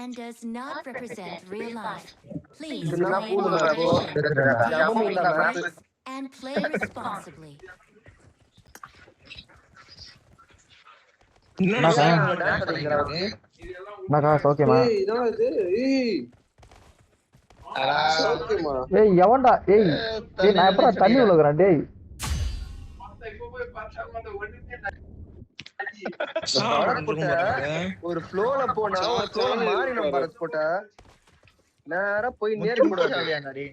and does not represent real life. Please இதுனா play in பூல வரப்போ moderation. ஜாமம் இல்ல மேப் And play responsibly. என்னடா ஓகேமா ஏய் இதோ இது ஓகேமா ஏய் எவன்டா ஏய் ஏய் நான் எப்பறா தண்ணி உலகுறேன் டேய் ஒரு ஃப்ளோல போனா ஒரு ஃப்ளோல மாறி நம்ம பரத் போட்ட நேரா போய் நேர் போடுறானே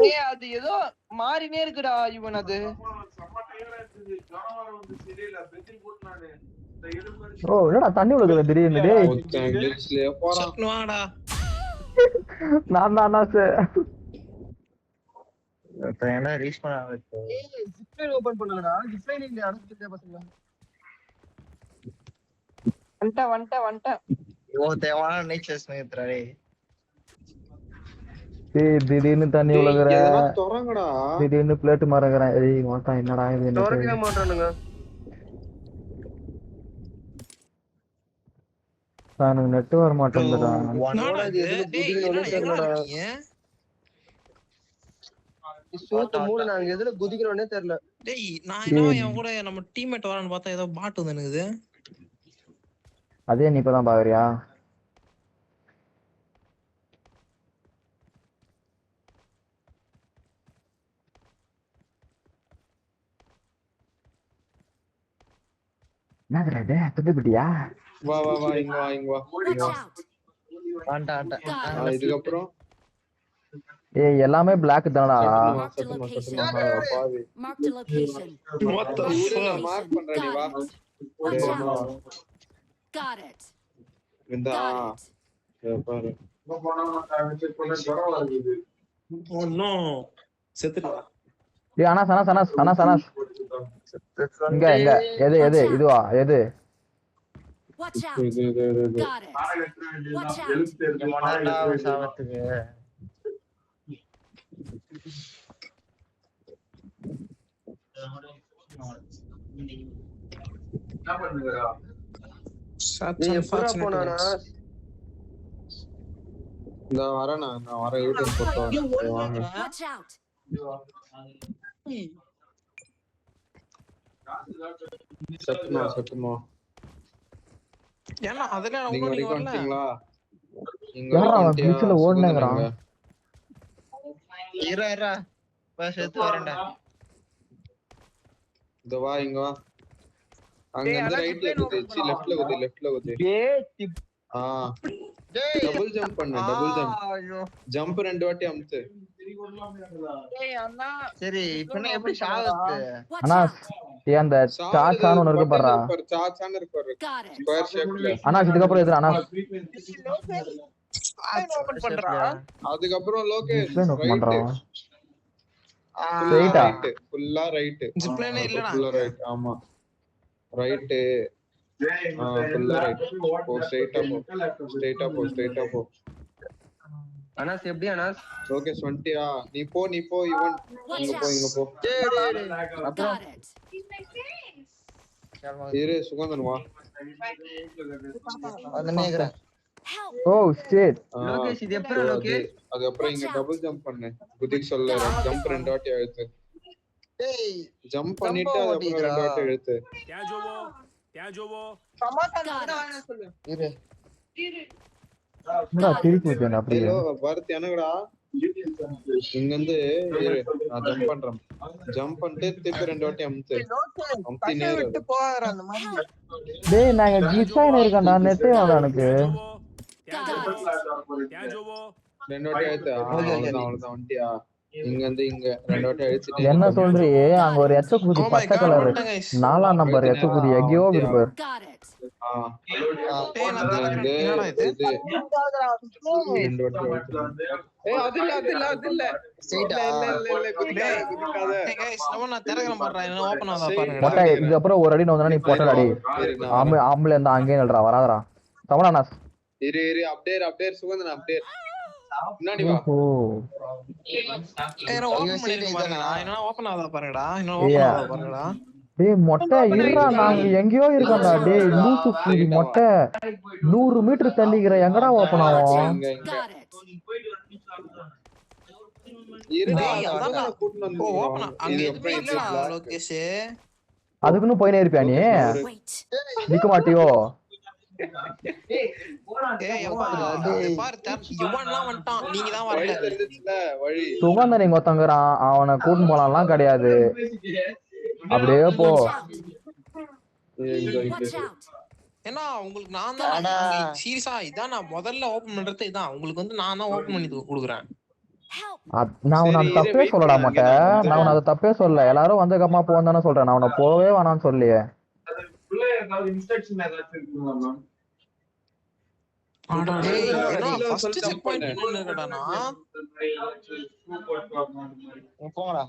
ஏய் அது ஏதோ மாறினே இருக்குடா இவன் அது ப்ரோ என்னடா தண்ணி உலகுற திடீர்னு டேய் கிளிச்லயே போறான் வாடா நான் என்ன ரீச் பண்ண ஏய் ஜிப்லைன் ஓபன் பண்ணுங்கடா ஜிப்லைன் இல்ல அனுப்பிட்டே பசங்க வந்துட்டேன் ஓ தேவான நேச்சர்ஸ் நேத்ரே ஏய் திடீர்னு தண்ணி உலகுற இதெல்லாம் தொறங்கடா திடீர்னு பிளேட் மறங்கறேன் ஏய் மொத்தம் என்னடா இது தொறக்கவே மாட்டானுங்க நான் நெட் வர மாட்டேங்குதுடா என்னடா இது? டேய், என்னடா எங்கடா இருக்கீங்க? சோத்து மூணு நாங்க எதுல குதிக்கிறோனே தெரியல டேய் நான் என்ன என் கூட நம்ம டீம்மேட் வரான்னு பார்த்தா ஏதோ பாட் வந்து எனக்கு அதே நீ இப்பதான் பாக்குறியா என்னடா இது துப்பிட்டியா வா இங்க வா Watch out. ஆண்டா இதுக்கு அப்புறம் ஏய் எல்லாமே Black தானடா Marked a location. பாவி Marked a location. What the fuck? Mark பண்றேன் நீ வா Watch out. Got it. இந்த Got it. பாரு Oh no. செத்துடா. ஏய் அனாஸ் இங்க எது இதுவா எது Watch out. இது Got it. Watch out. மொனடா சாவத்துக்கு Such நீ எப்பறா unfortunate போனானா ones. நான் வரேன் யூடியூப் போட்டு வாங்க Watch out. சத்துமா ஏன்னா அதெல்லாம் நான் நீங்க இன்னும் வரைக்கும் வரல. வந்துட்டீங்களா நீங்க யாரா அவன் வந்துட்டியா? பீச்ல ஓடுனேங்கறான் இரா பஸ் எடுத்து வரேன்டா இந்த வா இங்க வா அங்க இருந்து ரைட்ல குதிச்சு லெஃப்ட்ல குதி டேய் ஆ டேய் டபுள் ஜம்ப் பண்ணு டபுள் ஜம்ப் ஐயோ ஜம்ப் ரெண்டு வாட்டி அமுத்து டேய் அண்ணா சரி இப்போ நான் எப்படி சாவத்து Watch அனாஸ் out. ஏய் அந்த சாச்சான்னு ஒன்னு இருக்கு பாறா சாச்சான்னு இருக்கு பாரு Got it. ஸ்கொயர் ஷேப்ல அனாஸ் இதுக்கு அப்புறம் எது அனாஸ் ஓபன் பண்றா அதுக்கப்புறம் லோகேஷ் டிஸ்பிளே நோட் பண்றான் ரைட் Right-ஆ? ஃபுல்லா ரைட் Zipline இல்லடா. ஃபுல்லா ரைட் ஆமா ரைட் ஃபுல்லா ரைட் போ ஸ்ட்ரைட்டா போ அனாஸ் எப்படி அனாஸ் லோகேஷ் வந்துட்டியா நீ போ இவன் இங்க போ Got it. இரு சுகந்தன் வா அதனேங்கற Help. ஓ ஷிட் லோகேஷ் இது எப்பறா லோகேஷ் அதுக்கப்புறம் இங்க டபுள் ஜம்ப் பண்ணு குதிக்கு சொல்ல ஜம்ப் ரெண்டு வாட்டி அழுத்து டேய் ஜம்ப் பண்ணிட்டு அதுக்கப்புறம் ரெண்டு வாட்டி அழுத்து சமாதானம் சொல்லு இரு என்னடா திருப்பி விட்டேன் அப்படியே ஹலோ பரத் எனக்குடா இங்க இருந்து நான் ஜம்ப் பண்றேன் ஜம்ப் பண்ணிட்டு திருப்பி ரெண்டு வாட்டி அமுத்து அமுத்தி நேரா விட்டு போறாரு அந்த மாதிரி டேய் நாங்க டிசைன் இருக்கேன்டா நெட்டே ஆகல எனக்கு Got it. ரெண்டு வாட்டி அழுத்து அவ்வளவுதான் வந்துட்டியா இங்க இருந்து இங்க ரெண்டு வாட்டி அழுத்திட்டு என்ன சொல்றியே அங்க ஒரு எச்ச குதி Oh my பச்சை god, கலர் வந்துட்டேன் guys. 4ஆம் நம்பர் எச்ச குதி எங்கேயோ இருப்பார் Got it. டேய் நான் இங்க தரேன். இருந்து என்னடா இது? ரெண்டு வாட்டி அழுத்து அது இல்ல ஸ்ட்ரைட்டா இல்ல குதிக்காத Hey guys, நான் திறக்கிறேன் பாருடா. என்ன ஓபன் ஆகுதா பாருங்க. மொட்டை இதுக்கு அப்புறம் ஒரு அடி நோந்தனா நீ போட்டடா டேய் ஆம்பளை இருந்தா அங்கேயே நில்றா வராதடா தவறானாஸ் இரு அப்டேர் சுகந்தன் அப்டேர் முன்னாடி வா ஓ ஏய் நான் ஓபன் பண்ணிருக்கேன் பாருங்கடா. என்ன ஓபன் ஆகுதா பாருங்கடா. என்ன ஏய். ஓபன் ஆகுதா பாருங்கடா. டேய் மொட்டை இருடா, நாங்க எங்கேயோ இருக்கோம்டா. டேய் லூசு கூதி மொட்டை, 100 மீட்டர் தள்ளிக்கிற, எங்கடா ஓப்பன் ஆகும்? இங்க இங்க Got it. இருடா டேய், அந்த அதான் அண்ணனை கூட்டிட்டு வந்து ஓ ஓப்பனா அங்க எதுவுமே இல்லடா இதுக்கப்புறம் லோகேஷ். அதுக்குன்னு போயினே இருப்பியா நீ? Wait. நிக்க மாட்டியோ? ஏய் அப்பா இங்க பாரு யுவன்லாம் வந்துட்டான், நீங்க தான் வழி வரல. தெரிஞ்சுச்சுல வழி. சுகந்தன் இங்க ஒருத்தங்கிறான், அவனை கூட்டின்னு போலாம்லாம் கிடையாது. அப்படியே போ. Watch out. ஏன்னா உங்களுக்கு நான் தான் சீரியஸா இதான் நான் முதல்ல ஓபன் பண்றது இதான். உங்களுக்கு வந்து நான் தான் ஓபன் பண்ணி கொடுக்குறேன். Help. நான் உன்னை அது தப்பே சொல்லடா மாட்டேன். நான் உன்னை அதை தப்பே சொல்ல. எல்லாரும் வந்ததுக்கப்புறமா போன்னு தானே சொல்றேன். நான் உன்னை போவே வேணாம்னு சொல்லியே. டேய் ஏன்னா ஃபர்ஸ்ட் செக் பாயிண்ட் இன்னொன்னு இருக்கடா. நான் போங்கடா.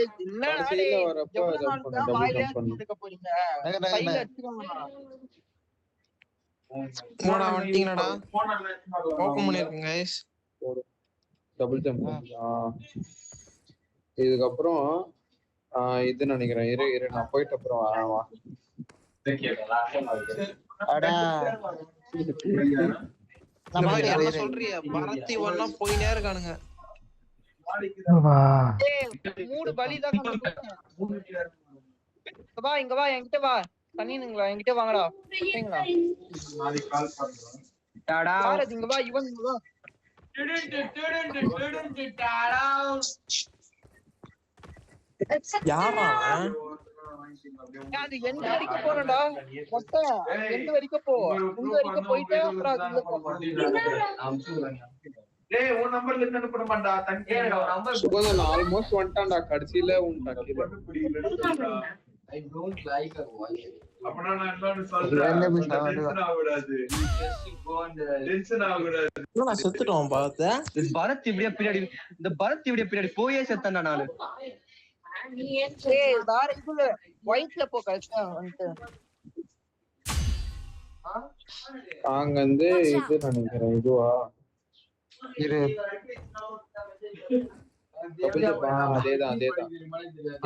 என்னடா கடைசியில டேய், வரப்ப எவ்வளவு jump நாள் பண்ணு, தான் double வாயிலே jump பண்ணு. இருக்க போறீங்க? நகர், நகர், கையில நகர். அடிச்சுக்கோங்கடா. போடா வந்துட்டீங்கடா. ஓபன் பண்ணிருக்கேன் गाइस. Double jump. இதுக்கப்புறம் இது நினைக்கிறேன். இரு இரு நான் போயிட்டு அப்புறம் வரேன் வா. அடா. இந்த மாதிரி என்ன சொல்றிய? பரத்தி ஒண்ணா போயினே இருக்கானுங்க. மூடு பலிதான் கொடுத்தேன். இங்க வா இங்க வா என்கிட்ட வா. தண்ணினுங்களா என்கிட்ட வாங்கடா. சரிங்களா? பாரத் இங்க வா, இவன் இங்க வா. யாரா அவன்? ஏன் அது எந்த வரைக்கும் போறடா? மொத்தம் எந்த வரைக்கும் போ. இந்த வரைக்கும் போயிட்டு அப்புறம் அது உள்ள போ. சுகந்தன் ஆல்மோஸ்ட் வந்துட்டான்டா. கடைசியில உன் டக்கில என்னடா செத்துட்டோம் பாத்த. பரத் இப்படியே பின்னாடி, இந்த பரத் இப்படியே பின்னாடி போயே செத்தான்டா நானு. ஏய் வேற இதுல ஒயிட்ல போ கரெக்ட்டா வந்து. நாங்க வந்து இது நினைக்கிறேன். இதுவா இரு. Double jump. அதேதான் அதேதான்.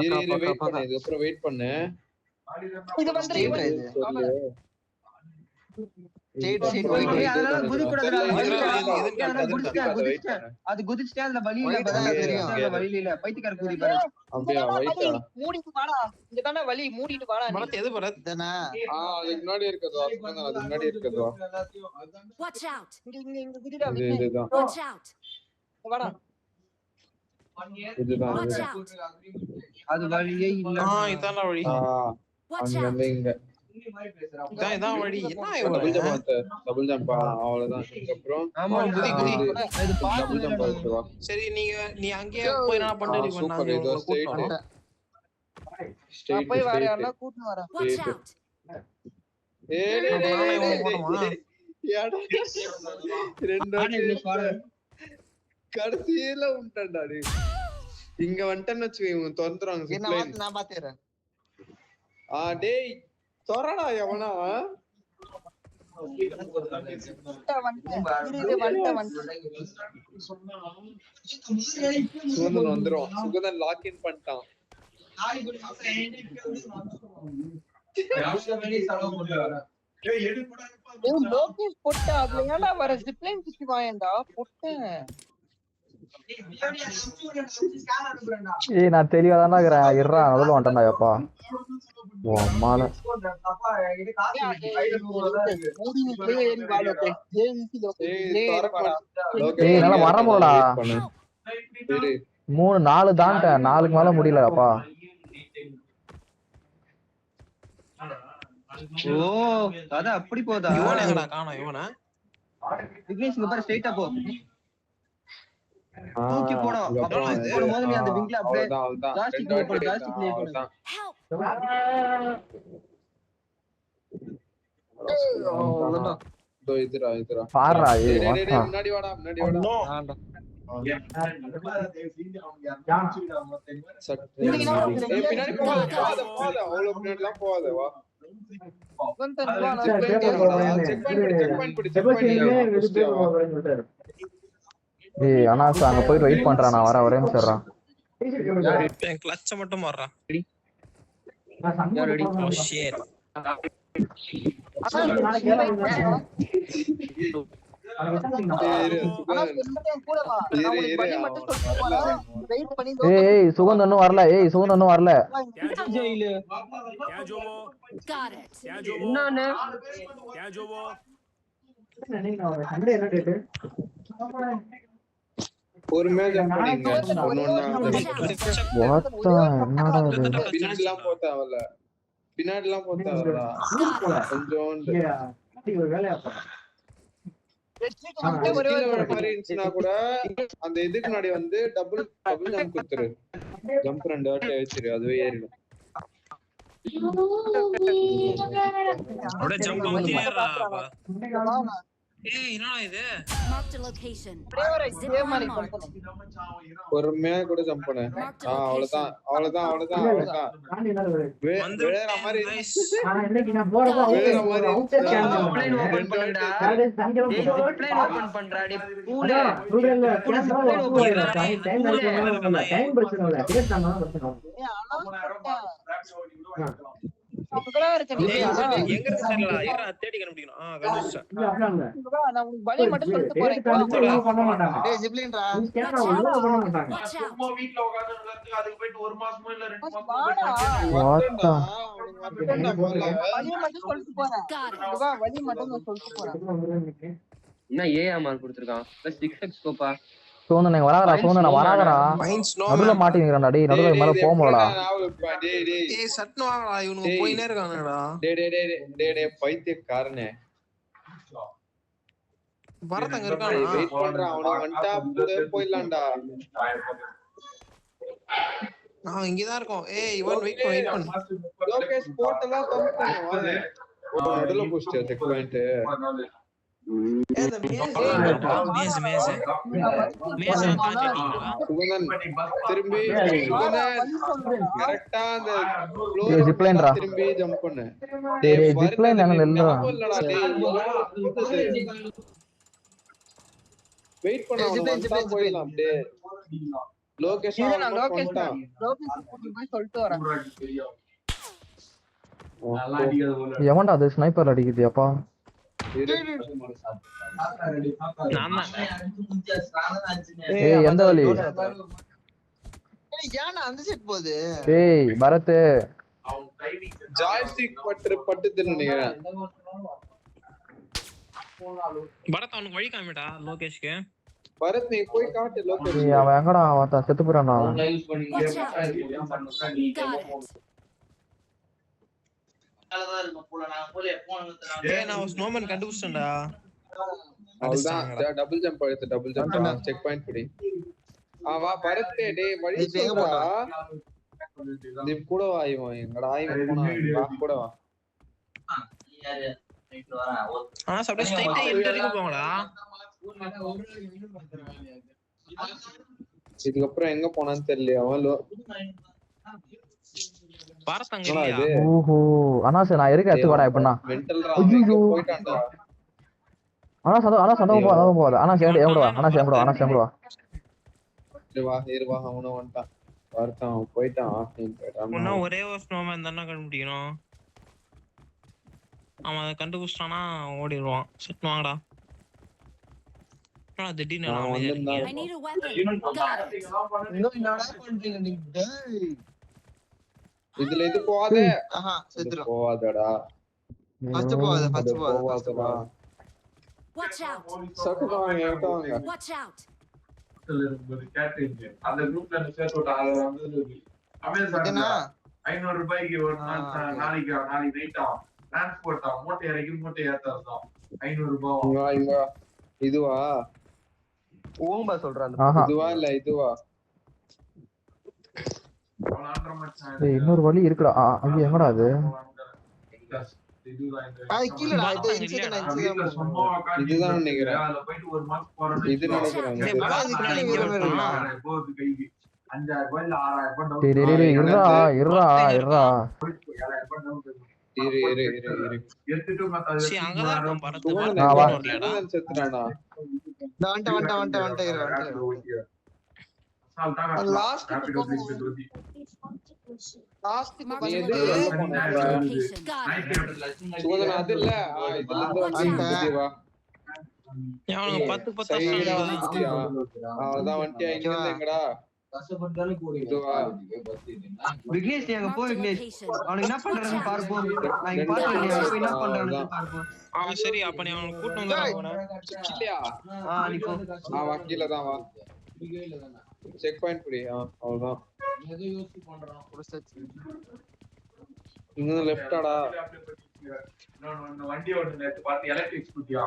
இரு இரு வெயிட் பண்ணு. இதுக்கப்புறம் வெயிட் பண்ணு. இது வந்து Straight ஆ இது. சொல்லு. Straight, straight ஏய், போயிட்டு. அதனால குதிக்கூடாதுடா. எதுக்கு குதிச்சிட்டேன். அது குதிச்சிட்டே அதுல வழி இல்ல. White தான் தெரியும். அதுல வழி இல்ல. பைத்தியக்கார குதி பாரு. அப்படியா வைட்டா? மூடிட்டு வாடா. இங்க தானே வலி, மூடிட்டு வாடா நீ. பரத் எது பரத்? இதானா? அதுக்கு முன்னாடி இருக்கிறதா? சுகந்தன் அதுக்கு முன்னாடி இருக்கிறதா? Watch out. இங்க குதிடா. இது இதுதான் Watch out. வாடா. இதுதான் Watch இது. out. அது வழியே இல்ல. இதான வழி. Watch அங்க out. இருந்து இங்க இதான் வழி. என்ன டபுள் இவன்? ஜம்ப். Double jump. அவ்வளவுதான். இதுக்கப்புறம் ஆமா குதி, குதி. இது டபுள் ஜம்ப் பாத்து ஆயிட்டு வா. சரி நீ அங்கேயே போய் என்ன பண்ணிட்டு சூப்பர். நாங்க இது உங்களை ஸ்ட்ரைட் கூட்டிட்டு ஸ்ட்ரைட் போய் வேற ஸ்ட்ரைட். யாரனா கூட்டிட்டு வரேன். Watch out. ஏய் டேய் அப்ப நானே இவனை டேய் போடுமா? டேய். ஏடா ரெண்டு வாட்டி கடைசியில உண்டான்டா டேய். இங்க வந்துட்டேன்னு வச்சுக்கோ இவங்க தொந்தறாங்க என்ன சிப்லைன். நான் பாத்துறேன். டேய் தொறடா எவனா? சுகந்தன் வந்துரும். சுகந்தன் லாக் இன் பண்ணிட்டான். லோகேஷ் பொட்ட அதுல ஏன்டா வர ஜிப்லைன் சுத்தி வாயேன்டா பொட்டேன். ஏய் நான் தெளிவா தானே இருக்கிறேன். இருடா நடுவில் வந்துட்டேன்டா எப்பா. ஓ அம்மால. ஏய் என்னால வர முடியலடா. 3 4 தாண்டேன். 4க்கு மேல முடியலப்பா. ஓ அத அப்படி போதா? இவன் எங்கடா காணோம் இவனை? விக்னேஷ் இங்க பாரு ஸ்ட்ரைட்டா போ. தூக்கி போடும். அப்புறம் இது போடும்போது நீ அந்த விங்ல அப்படியே அவ்வளவுதான். ஜாஸ்திக் ரெண்டு போடு, வாட்டி ஜாஸ்திக் போடு. அவ்வளவுதான். Help. இதோ இதுடா இதுடா. பாருடா. டேய் ஏய் டேய் டேய் வாடா. முன்னாடி வாடா முன்னாடி வாடா. ஆண்டா. சட். ஏய் பின்னாடி போகாத போகாத. அவ்வளவு பின்னாடிலாம் போகாத வா. செக் பண்ணி ஏய் அனாஸ் அங்க போயிட்டு வெயிட் பண்றான். நான் வரேன் ஒரே நிமிஷம். என் கிளட்ச மட்டும் மாறா. ஓ ஷிட் கூட வா நான் உங்களுக்கு வழி மட்டும் சொல்லிட்டு போறேன் வெயிட் பண்ணி ஏய் சுகந்த் இன்னும் வரல சுகந்த் இன்னும் வரல ஜெயிலு Got it. என்னன்னு பொறுமையா ஜம்ப் பண்ணீங்க ஒன்னொன்னா என்னடா இது பின்னாடிலாம் போத்தாவல பின்னாடிலாம் போத்தாவல கொஞ்சோண்டு கீழே வர மாதிரி இருந்துச்சுன்னா கூட அந்த இதுக்கு முன்னாடி வந்து டபுள் ஜம்ப் குத்துரு ஜம்ப் 2 வாட்டி வச்சிரு அதுவே ஏறிடும் அப்படியே ஜம்ப் பண்ணி ஏறா ஏய் என்னடா இது Marked a location. இதே மாதிரி பண்ணணும் பொறுமையா கூட ஜம்ப் பண்ணு அவ்வளவுதான் விழற மாதிரி விழற மாதிரி பிளேன் ஓபன் பண்ணடா பிளேன் ஓபன் பண்றா டேய் பூல அவங்களா இருக்க நீ எங்க இருக்கு தெரியல ஏறா தேடி கண்டுபிடிக்கணும் கண்டுபிடிச்சேன் நான் உங்களுக்கு வழி மட்டும் சொல்லிட்டு போறேன் டேய் ஜிப்லின்டா Watch out. வீட்ல உட்கார்ந்து அதுக்கு போயிட்டு 1 மாசமோ இல்ல 2 மாசமோ வாத்தா வழி மட்டும் சொல்லிட்டு போறேன் Got it. இதுவா வழி மட்டும் நான் சொல்லிட்டு போறேன் என்ன AR கொடுத்திருக்கான் plus 6x Koppa Sukanth நீங்க வராதடா மைண்ட் ஸ்னோ நடுவுல மாட்டிங்கறான்டா டேய் நடுவுல மேல போக முடியலடா டேய் சட்னு வாங்கடா இவனுங்க போயினே இருக்காங்கடா டேய் பைத்தியக்காரனே வரதங்க இருக்கானா வெயிட் பண்றான் அவன வந்துட்டா போயிடலாம்டா நான் இங்க தான் இருக்கோம் ஏய் இவன் வெயிட் பண்ணு லோகேஷ் போட்டலாம் கம்ப் பண்ணுவானே நடுவுல புஷ்ட் செக் பாயிண்ட் திரும்பி கரெக்டா அந்த ஜிப்லைன்டா திரும்பி ஜம்ப் பண்ணு டேய் ஜிப்லைன் நாங்க இல்லடா வெயிட் பண்ணு அவன் போயிடலாம் அப்படியே லோகேஷ் நான் லோகேஷ் கூட்டி போய் சொல்லிட்டு வரேன் எவன்டா அது ஸ்னைப்பர் அடிக்குது அப்பா ஏய் எந்த வழி ஏன்னா அந்த செட் போகுது ஏய் பரத் ஜாய்ஸ்டிக் பட்டுதுன்னு நினைக்கிறேன் பரத் அவனுக்கு வழி காமிடா லோகேஷ்க்கு பரத் நீ போய் காட்டு லோகேஷ் ஏய் அவன் எங்கடா வாத்தா செத்து போறானா Watch out. Got it. ஏய் நான் ஸ்னோமேன் கண்டுபிடிச்சேன்டா அவ்வளவுதான் டபுள் ஜம்ப் அழுத்து டபுள் ஜம்ப் செக் பாயிண்ட் படி வா பரத் டேய் வழி சொல்றா நீ கூட வா இவன் எங்கடா இவன் போனா வா கூட வா அப்படியே ஸ்ட்ரைட்டா எந்த வரைக்கும் போங்கடா இதுக்கப்புறம் எங்க போனான்னு தெரியல அவன் பரத் அங்க இல்லையா ஓஹோ அனாஸ் நான் இருக்க எடுத்து வாடா இப்பனா மென்டல்ரா போய்ட்டான்டா சந்தோஷம் போகாத அனாஸ் எங்கடா வா வா அவன வந்துட்டான் வரட்டான் போயிட்டான் முன்ன ஒரே ஒரு ஸ்னோமேன் தான கண்டுபிடிக்கணும் அவன் அதை கண்டுபிடிச்சானா ஓடிடுவான் செட் வாங்கடா திடீர்னு I need a weapon. Got it. இன்னும் என்னடா பண்றீங்க நீங்க டேய் இதுல இது போகாத செத்துறோம் போகாதடா ஃபர்ஸ்ட் போகாதடா Watch out. சட்டு வாங்க Watch out. அந்த குரூப்ல சேர்த்து விட்டா அதுல வந்து என்ன 500 ரூபாய்க்கு ஒரு நாளைக்கு நைட் ஆகும் டிரான்ஸ்போர்ட் ஆகும் மூட்டை இறக்கி மூட்டை ஏத்தாதான் 500 ரூபாய் இங்க இதுவா ஓம்பா சொல்றான் இதுவா இல்ல இதுவா ஏய் இன்னொரு வழி இருக்குடா அங்க எங்கடா அது கீழடா இதுதான் நினைக்கிறேன் இது நினைக்கிறேன் டேய் இருடா சரி அங்கதான் இருக்கான் பரத் செத்துறானா லாஸ்ட் லாஸ்ட்டுக்கு Marked a நீ வந்து எதுக்கு location. வெளில Marked a போன? location. Got it. சுகந்தனா அது இல்ல இதுல இருந்து வந்து வா அவனுக்கு 10 சைடா வருஷம் வந்துட்டியா அதான் வந்துட்டியா இங்க இருந்து எங்கடா இதுவா விக்னேஷ் நீ அங்க போ Marked a விக்னேஷ் location. அவனுக்கு என்ன Watch பண்றான்னு out. பார்ப்போம் நான் இங்க ரெண்டு பாத்துறேன் நீ பேரும் போய் என்ன பண்றான்னு அதான். பார்ப்போம் சரி அப்ப நீ அவனுக்கு கூட்டு வந்துடுறான் இல்லையா நீ போ வா கீழே தான் வா செக் பாயிண்ட் புடி அவ்வளவுதான் இங்க லெஃப்டாடா வண்டி ஒண்ணு நேத்து பார்த்து எலக்ட்ரிக் ஸ்கூட்டியா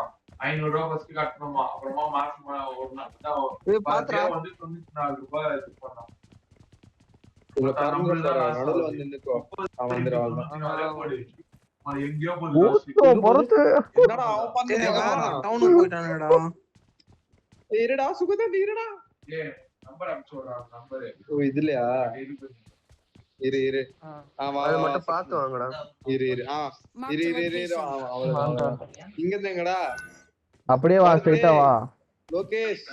500 ரூபாய் ஃபர்ஸ்ட் கட்டணுமா அப்புறமா மாசமா ஒரு நாள் பாத்துறா வந்து 94 ரூபாய் இது பண்ணோம் இதுல பாருங்க நடுவுல வந்து நின்னுக்கோ அவன் வந்துடுவான் எங்கேயோ ஊத்தோ பொறுத்து என்னடா அவன் பாத்து டவுனுக்கு போயிட்டானுடா இருடா சுகதண்டி இருடா நம்பர் அனுப்பிச்சு நம்பரு ஓ இதுலயா இரு இரு வா அது வா மட்டும் பார்த்து வாங்கடா இரு இரு Marked இரு a இரு இரு location. அவ்வளவுதான் இங்க இருந்து எங்கடா அப்படியே வா ஸ்ட்ரைட்டா வா லோகேஷ்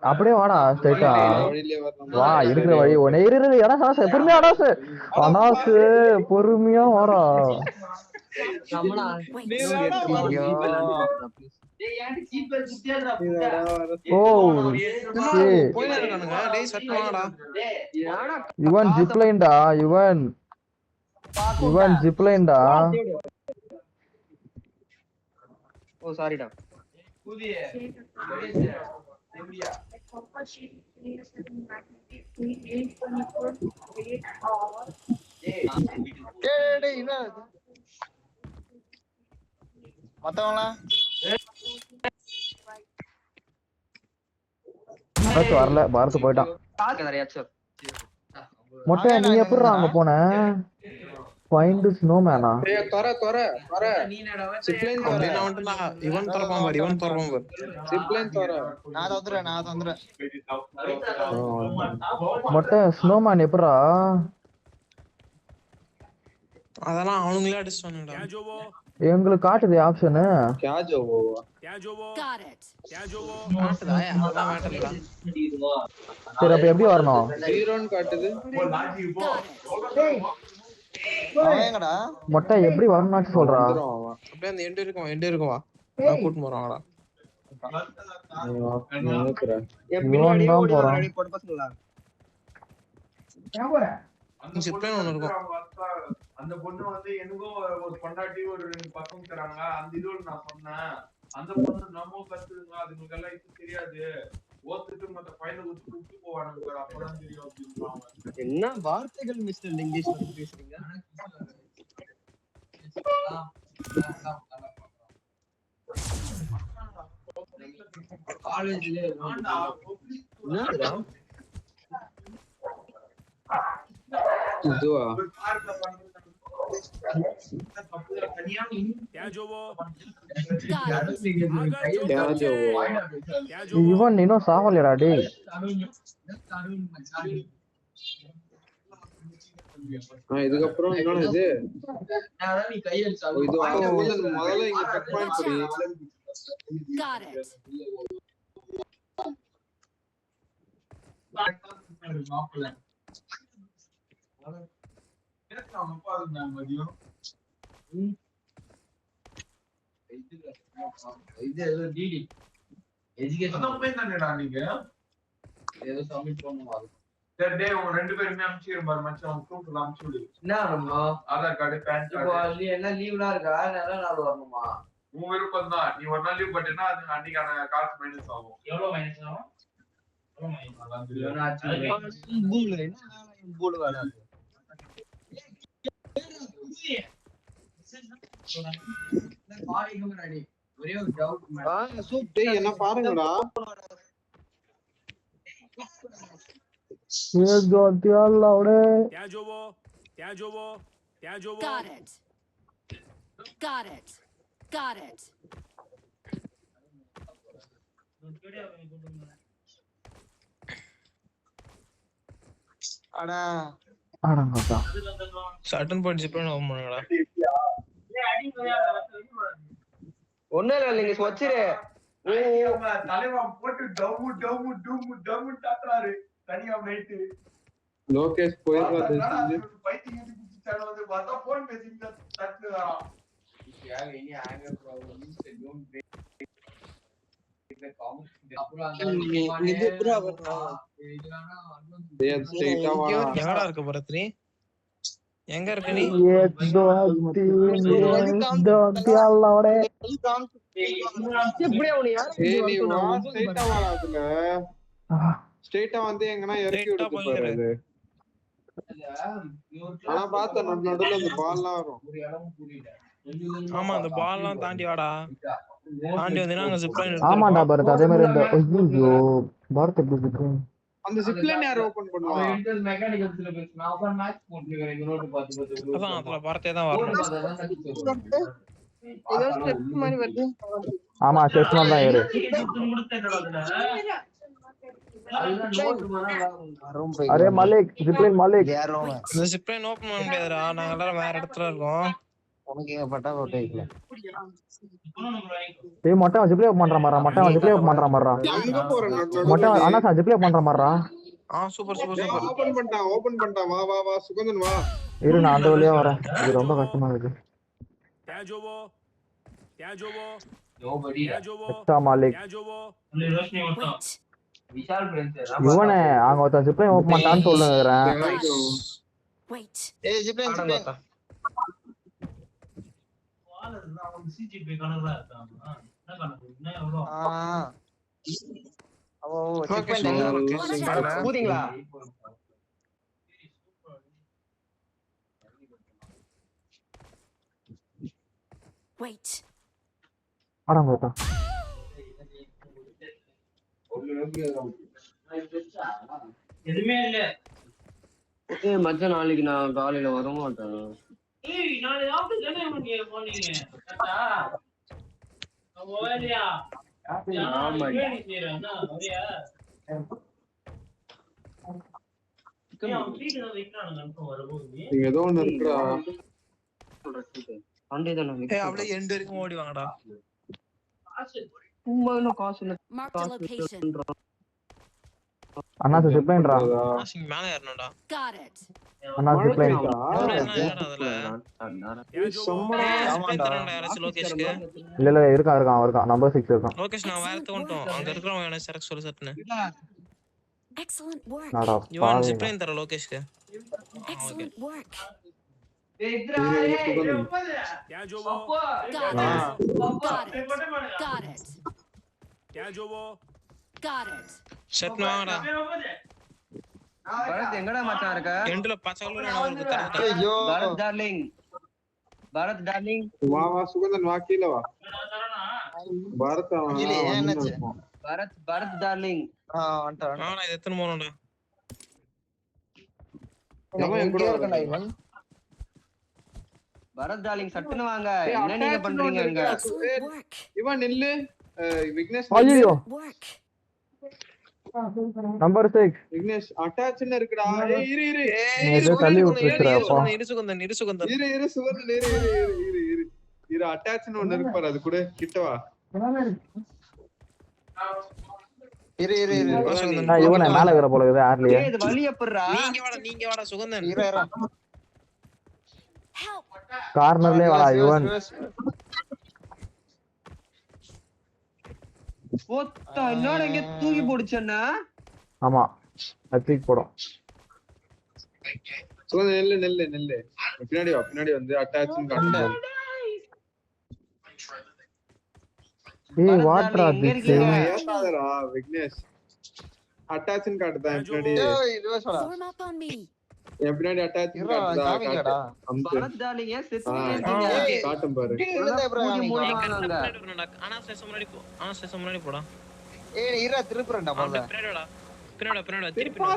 அப்படியே வாடா ஸ்ட்ரைட்டா வழியிலே வரணும் வா இருக்கிற வழி ஒன்னே இரு அடாசு பொறுமையா அடாசு பொறுமையா வாடா ஓ போயினா இருக்கானுங்க டேய் சட்டு வாங்கடா இவன் ஜிப்லைன்டா இவன் ஜிப்லைன்டா ஓ சாரிடா டேய் என்ன மத்தவங்களா பரத் வரல பரத் போயிட்டான் நிறையாச்சும் மொட்டை நீ எப்படிடா அங்க போன ஃபைண்ட் ஸ்னோமேனா ஏய் தர சிப்லைன் தர அப்படியே வந்துட்டான் இவன் தரப்பான் பாரு சிப்லைன் தர நான் வந்துடுறேன் மொட்டை ஸ்னோமேன் எப்படிடா அதெல்லாம் அவனுங்களே அடிச்சானுடா எங்களுக்கு காட்டுது ஆப்ஷனு क्या जो वो Got it. காட்டுதா அதெல்லாம் மேட்டர்டா சரி அப்ப எப்படி வரணும் ஜீரோன்னு காட்டுது Got it. அவன் எங்கடா மொட்டை எப்படி வரணும்னு சொல்றா வந்துரும் அவன் அப்படியே அந்த எண்டு இருக்கும் வா நான் கூட்டு போறாங்கடா இவன் தான் போறான் போட்டு பசங்களா சிப்லைன் ஒன்னு இருக்கும் அந்த பொண்ணு வந்து எனக்கும் ஒரு பொண்டாட்டி ஒரு 2 பசங்க தராங்க அந்த இதுல நான் சொன்னேன் அந்த பொண்ணு நம்ம கத்துதுங்க அதுங்களுக்கு எல்லாம் இது தெரியாது ஓத்துட்டு மத்த பையனை விட்டு போவானுங்க அப்பதான் தெரியும் அப்படின்னு என்ன வார்த்தைகள் மிஸ்டர் இங்கிலீஷ் பேசுறீங்க காலேஜ்ல என்னடா இதுவா Got it. क्या जो वो இவன் இன்னும் சாவலையடா டேய் இதுக்கப்புறம் இன்னொன்னு இது இது வந்து முதல்ல இங்க செக் பாயிண்ட் படி Got it. சரி உங்க 2 பேருமே அனுப்பிச்சிரும் பாரு மச்சான் உங்க ப்ரூஃப் அனுப்பிச்சு விடு என்ன நம்ம ஆதார் கார்டு பேன் கார்டு என்ன லீவ்லாம் இருக்கா நல்ல நாள் வரணுமா உன் விருப்பம் தான் நீ ஒரு நாள் லீவ் பண்ணினா அது அன்னைக்கான காசு மைனஸ் ஆகும் எவ்வளவு மைனஸ் ஆகும் ஒரே ஒரு டவுட் டேய் என்ன பாருங்கடா ये जो दियाल लाउडे Got it. Got it. Got it. அடா ஆடங்கப்பா சட்டன் பாயிண்ட் சிப்லைன் ஓபன் பண்ணுங்கடா ஒண்ணும் இல்ல நீங்க வச்சிரு தலைவன் போட்டு டம்மு டம்மு டும்மு டம்மு தாத்துறாரு தனியா நைட்டு லோகேஷ் போயிடுறா பைத்தியம் ஏத்தி குடிச்சானோ வந்து பார்த்தா போன் பேசிட்டு தட்டுறா. இனி anger problem don't break the common. இது புரா வர்றா. ஸ்ட்ரைட்டா வா. எங்கடா இருக்க பரத்ரி? எங்க இருக்க நீ? எப்படியா உன்னை யாரு ஏய் நீ வா வரணும்? ஸ்ட்ரைட்டா வாடா அதுல. ஸ்ட்ரைட்டா வந்து எங்கனா இறக்கி Straight ஆ விடுது பாரு அது. ஆனா பார்த்தா நடுவுல அந்த பால்லாம் வரும். ஆமா அந்த பால்லாம் தாண்டி வாடா. தாண்டி வந்தீனா அங்க ஜிப் லைன் ஆமாண்டா இருக்கு. பரத், அதே மாதிரி இந்த ஐயோ பரத் எப்படி இருக்கு? அந்த ஜிப்லைன் யார் ஓபன் பண்ணுவா? மெக்கானிக்கல்ஸ்ல பேச நான் அப்ப மேட்ச் போட்டுக்கிறேன். இந்த நோட் பார்த்து அதான் அதுல பரத்தே தான் வரணும். ஏதோ ஸ்டெப் மாதிரி வருது. ஆமா செஸ்மன் தான் ஏறு. Array Malik, zipline Malik. இந்த ஜிப் லைன் ஓபன் பண்ண முடியாதுடா. நாங்க எல்லாரும் வேற இடத்துல இருக்கோம். ஏய் மொட்டை ஜிப்லே ஓபன் பண்ற மாதிரா, மொட்டை ஜிப்லே ஓபன் பண்ற மாதிரா. எங்க போற மொட்டை நடுவுல? அண்ணா ஜிப்லே பண்ற மாதிரா. Super super super. ஓபன் பண்ணிட்டான். வா வா வா சுகந்தன் வா. இரு நான் அந்த வழியா வரேன். இது ரொம்ப கஷ்டமா இருக்கு. எக்ஸ்ட்ரா மாலிக். இவனே அங்க ஒருத்தன் ஜிப்லைன் ஓபன் பண்ணிட்டான்னு சொல்லுறேன். Wait. ஏய் ஜிப்லைன் ஜிப்லைன் அவோ செக் பண்ணிட்டீங்களா? ஊதிங்களா? Wait. ஆறாங்க ஒருத்தன். ஏய் மச்சான் நாளைக்கு நான் காலையில வர மாட்டேன். ஆமா. இங்க ஏதோ ஒண்ணு இருக்குடா. சண்டே தானே. ஏய் அப்படியே எண்ட் வரைக்கும் ஓடி வாங்கடா. சும்மா இன்னும் காசு இல்ல. Marked a location. அண்ணா ஜிப்லைன்ரா. இங்க மேல ஏறணும்டா. Got it. அண்ணா ஜிப்லைன். லோகேஷ்க்கு இல்ல இல்ல இருக்கான் நம்பர் 6 இருக்கான். லோகேஷ் நான் வேற தோண்டோம். அங்க இருக்கிறவங்க என்ன செலக்ட் சொல்லு சட்னு. Excellent work. நாடா யுவன் ஜிப் லைன் தர லோகேஷ்க்கு. Excellent work. Got it. Got it. Got it. ஷட் வாங்கடா. பரத் எங்கடா மச்சான் இருக்க? எண்ட்ல பச்சை கலர்ல நான் ஒரு தரேன். ஐயோ பரத் டார்லிங் வா வா சுகந்தன் வா கீழ வா. பாரத் அவன் இல்ல, என்னாச்சு? பரத் டார்லிங் வந்துட்டான். நான் இத எத்தனை போறோம்டா. அவன் என் கூட இருக்கடா இவன். பரத் டார்லிங் சட்டுன்னு வாங்க. என்ன நீங்க பண்றீங்க அங்க? Excellent work. இவன் நில்லு. விக்னேஷ் ஐயோ Work. நம்பர் 6. விக்னேஷ் அட்டாச்னு இருக்குடா. ஏய் இரு நீ ஏதோ தள்ளி விட்டுருச்சப்பா. இரு சுகந்தன் சுகந்தன் இரு அட்டாச்னு ஒன்னு இருக்கு பாரு, அது கூட கிட்ட வா. இரு நான் இவனே மேல இருக்கற போல இருக்குது ஆர்லியே. இது வலி எப்பறா? நீங்க வாடா சுகந்தன். இரு Help. கார்னர்லயே வாடா யுவன். போத்தா என்னடா இங்க தூக்கி போடுச்சன்னா? ஆமா அத்திக் போடும். சுகந்தன் நெல்லு பின்னாடி வந்து அட்டாச்னு காட்டு. ஏய் வாட்ரா திஸ். ஏசாதடா விக்னேஷ். அட்டாச்னு காட்டுதா பின்னாடி. ஏய் இதுவே சொல்டா. Form up on me. என் பின்னாடி அட்டாச்னு இருடா காட்டுதா காமிங்கடா. அம்சு. பரத் டார்லிங் ஏன் செத்துட்டீங்க? காட்டும் பாரு. இருந்தே ப்ரோ காமிங்க. அனாஸ்டேஸ் முன்னாடி போடா. ஏய் இரு திருப்புறேன்டா முதல்ல. பின்னாடி திருப்பி வா.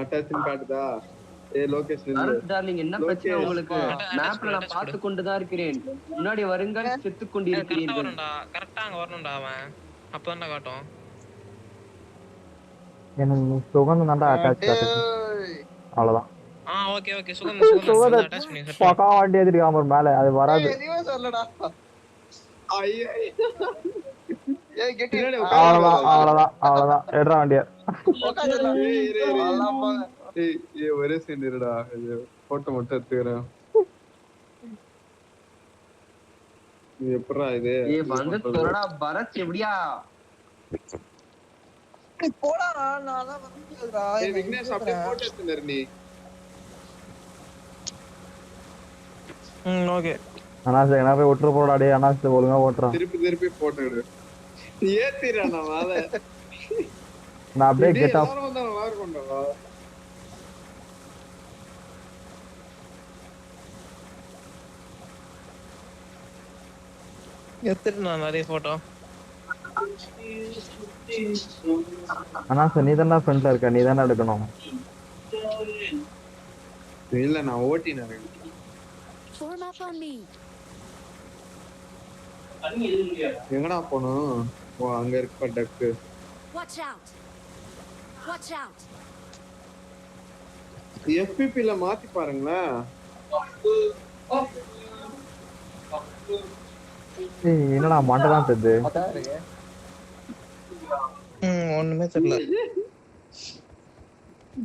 அட்டாச்னு காட்டுதா. ஏய் லோகேஷ் நில்லு. பரத் டார்லிங் என்ன பிரச்சனை லோகேஷ். உங்களுக்கு? மேப்ல நான் பார்த்து கொண்டுதான் இருக்கிறேன். முன்னாடி வருங்கள் செத்துக் கொண்டிருக்கிறீர்கள். கரெக்ட்டா அங்க வரணும்டா அவன். அப்பதான்டா காட்டும். எனக்கு சுகந்தம் தான்டா அட்டாச் காட்டுது. ஏய் ஓகே அவ்வளவுதான். சுகந்தன் அட்டாச் பண்ணி செட். பக்கா வண்டி ஏத்திருக்காம மேல அது வராது. இதுவே சொல்லடா. ஐயே ஏய் கெட்டி பின்னாடி அவ்வளவுதான் எடுறா வண்டிய. உட்காந்துடா. அதெல்லாம் போங்க. ஒரே சீன் இருடா போட்டோ மட்டும் எடுத்துக்கிறேன். இது எப்படா இது வந்து தொலைடா பரத் எப்படியா போடா நான் தான் வர முடியாதுடா. விக்னேஷ் அப்படியே போட்டோ எடுத்துனர் நீ. ஓகே அனாஸ் என்ன போய் விட்டுற போடா டேய். அனாஸ் ஒழுங்கா ஓட்டுறான். திருப்பி போட்டோ எடு. ஏத்திரா நான் வாழ. நான் அப்படியே கெட் ஆஃப். எல்லாரும் வந்தா நல்லா இருக்கும்டா. எடுத்துட்டு நான் நிறைய போட்டோ. அனாஸ் நீ தானே ஃப்ரண்ட்ல இருக்க, நீ தானே எடுக்கணும். இல்ல நான் ஓட்டினேன். Form up on me. எங்கடா போணும்? ஓ அங்க இருக்க டக்கு. Watch out. Watch out. FPP ல மாத்தி பாருங்களேன். ஏய் என்னடா மண்டை தான் தெரியுது. ஒண்ணுமே தெரியல.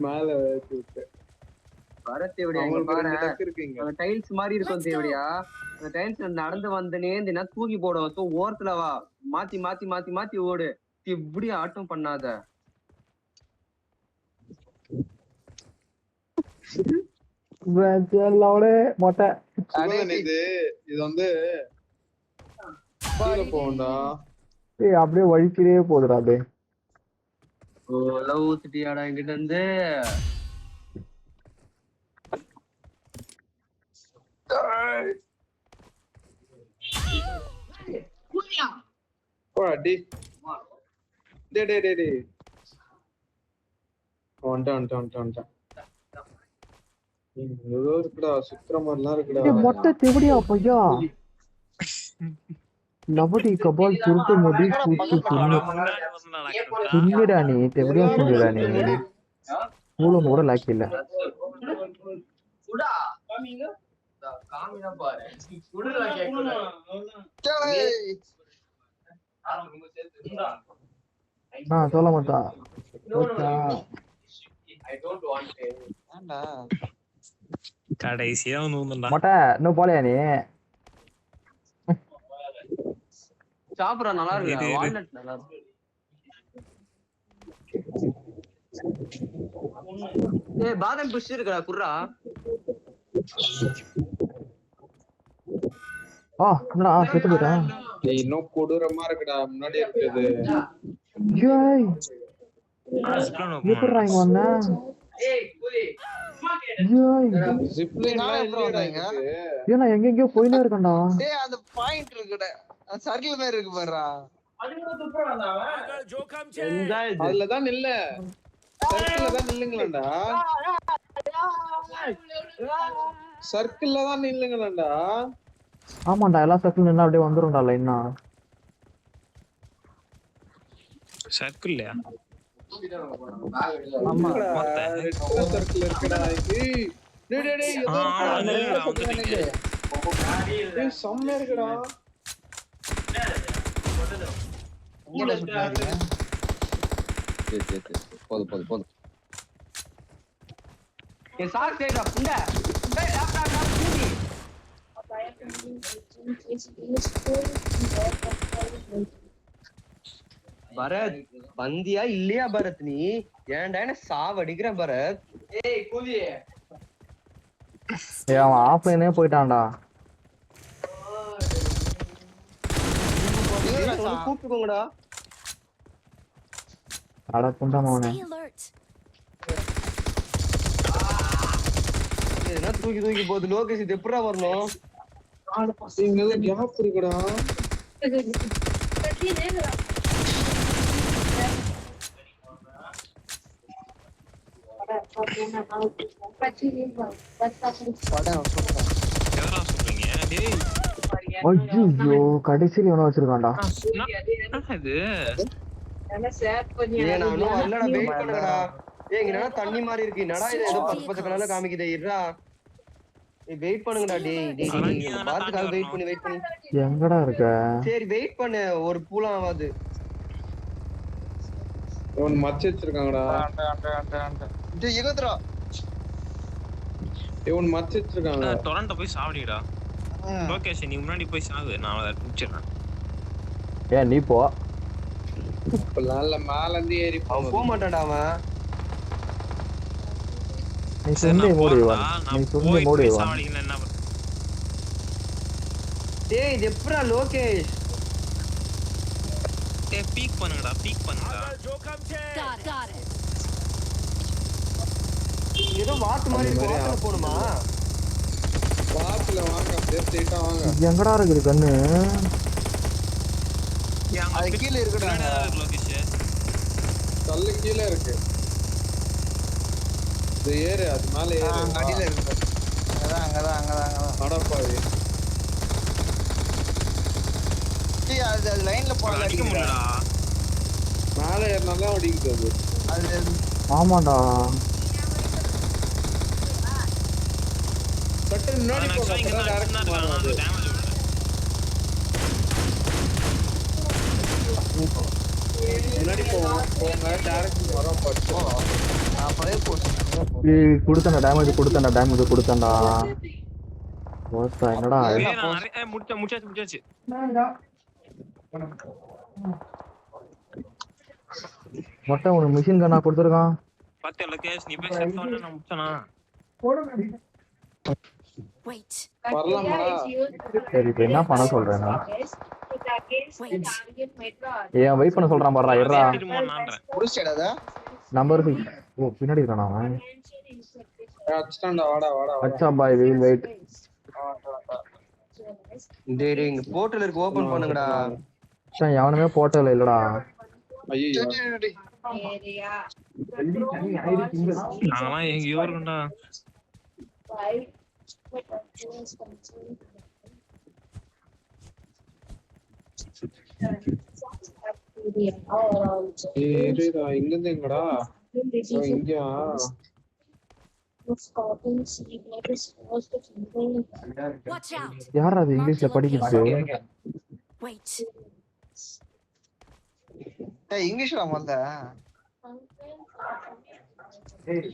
மேல வச்சு பரத் எப்படியா இங்க பாரு. டக்கு இருக்கீங்க. அந்த டைல்ஸ் மாதிரி இருக்கும் தேவடியா. அந்த டைல்ஸ் நடந்து வந்தனே இந்த தூக்கி போடும். சோ ஓரத்துல வா, மாத்தி மாத்தி மாத்தி மாத்தி ஓடு. இப்படி ஆட்டம் பண்ணாத. வெச்சலோடே மொட்டை. இது வந்து கீழ போகும்டா. ஏய் அப்படியே வழிக்கிலே போகுதுடா அது. ஓ லவ் ஊத்திட்டியாடா என்கிட்ட இருந்து. போடா டி. டே வந்துட்டான். ஏதோ இருக்குடா, சுத்துற மாதிரிலாம் இருக்குடா. ஏய் மொட்டை தேவடியா பையா. லவடி கபால் துருட்டு முடி கூத்து சுண்ணிடா நீ. தேவடியா சுண்ணிடா நீ. மூலம் கூட லாக்கி இல்ல. சொல்ல மாட்டான். கடைசியா மொட்டை இன்னும் போலையா நீ? சாப்பிடா நல்லா இருக்கு. வால்நட் நல்லா இருக்கு. ஏய் பாதாம் பிஷ் இருக்குடா குர்ரா. என்னடா செத்து போயிட்டான். ஏய் இன்னும் கொடூரமா இருக்குடா முன்னாடி இருக்குது. ஏய் எப்படிடா இங்க வந்த? ஏய் ஜிப்லைன்லாம் இல்லடா. ஏன்னா எங்கெங்கயோ போயினே இருக்கேன்டா. டேய் அந்த பாயிண்ட் இருக்குடா. அந்த சர்க்கிள் மாதிரி இருக்கு பாருடா. அதுல தான் நில்ல. சர்க்கிள்ல தான் நில்லுங்களாண்டா. சர்க்கிள்ல தான் நில்லுங்களாண்டா. ஆமாண்டா எல்லா சர்க்கிள் நின்னா அப்படியே வந்துரும்டா லைனா. சர்க்கிள்லையா? ஆமா சர்க்கிள் இருக்குடா. டேய் ஏதோ செம்ம இருக்குடா. போதும் ஏய் சார் கேடா புண்ட. டேய் டாப்டா பூடி. பரத் வந்தியா இல்லையா பரத்? நீ ஏன்டா என்ன சாவடிக்கிற பரத்? ஏய் கூதி. ஏய் அவன் ஆஃப்லைனே போயிட்டான்டா. கூப்பிட்டுக்கோங்கடா. அட புண்டமாவனே. Stay alert. என்ன தூக்கி போகுது. லோகேஷ் இது எப்படா வரணும்? இங்க கேப் இருக்குடா. ஐயோ கடைசியில எவனோ வச்சிருக்கான்டா. தண்ணி மாதிரி இருக்கு. என்னடா இது ஏதோ பச்சை கலர்ல காமிக்குதே. இருடா வெயிட் பண்ணுங்கடா. டேய் பாத்துக்காக வெயிட் பண்ணி எங்கடா இருக்க? சரி வெயிட் பண்ணு. ஒரு பூலாம் ஆகாது. இவன் மச்சு வச்சிருக்காங்கடா. டேய் எங்கடா இவன் மச்சு வச்சிருக்காங்க. டொரண்டோ போய் சாவடிடா. லோகேஷ் நீ முன்னாடி போய் சாவு, நான் அதை முடிச்சிடுறேன். ஏன் நீ போ. இப்பெல்லாம் இல்ல, மேல இருந்து ஏறி அவன் போக மாட்டான்டா அவன். நீ சரி, சொல்லி நான் மூடி போறேன்டா. நீ நான் சொல்லி போய் மூடி போய் சாவடிக்கணும் என்ன பண்றது? டேய் இது எப்படா லோகேஷ்? பீக் பண்ணுங்கடா, பீக் பண்ணுங்கடா. Got it. ஏதோ வாத்து மாதிரி இருக்கு. வாத்துல போணுமா? பாத்துல வாங்க, அப்படியே ஸ்ட்ரைட்டா வாங்க. எங்கடா இருக்குது கண்ணு? அது கீழ இருக்குடா. லோகேஷ் கல்லு கீழே இருக்கு. இது ஏறு, அது மேல ஏறு. அடியில இருக்கு. அங்கதான். அடப்பாவி. டேய் அது லைன்ல போடல. அடிக்க முடியலடா. மேல ஏறினாதான் அடிக்குது அது. அது ஆமாண்டா. சட்டு முன்னாடி நான் போங்க, actually இங்க அப்பதான் தான் direct இருக்கான், மாறும் நான் அது. damage விடுறேன். முன்னாடி போங்க, டைரக்ட் வரோம் பாத்து. நான் ஃபயர் போட்டேன். கொடுத்தேன்டா டேமேஜ் கொடுத்தேன்டா. ஓசா என்னடா ஏய், நான் நிறைய முடிச்சாச்சு. மொட்டை உனக்கு மிஷின் கண்ணா கொடுத்துருக்கான். பாத்தியா லோகேஷ், நீ போய் செத்த உடனே நான் முடிச்சனா? Wait. வரலாமா? சரி இப்ப என்ன பண்ண சொல்றேன்னா Wait. ஏன் வெயிட் பண்ண சொல்றான் பாடுறா இருடா. திரும்புவான்ன்றேன். புடிச்சடா. நம்பர் 6. ஓ பின்னாடி இருக்கானா அவன். அடிச்சிட்டான்டா, வாடா. அச்சா பாய் வில் வெயிட். டேய் இங்க போர்ட்டல் இருக்கு, ஓபன் பண்ணுங்கடா. எவனுமே போட்டல இல்லடா. ஐயோ, நாங்களாம் எங்கேயோ இருக்கோம்டா. ஏறிடா. இங்க இருந்து எங்கடா? இங்கயா? Watch out. யார் அது இங்கிலீஷ்ல படிக்கிறது? Wait. டேய் இங்கிலீஷ்ல வந்தா. டேய்.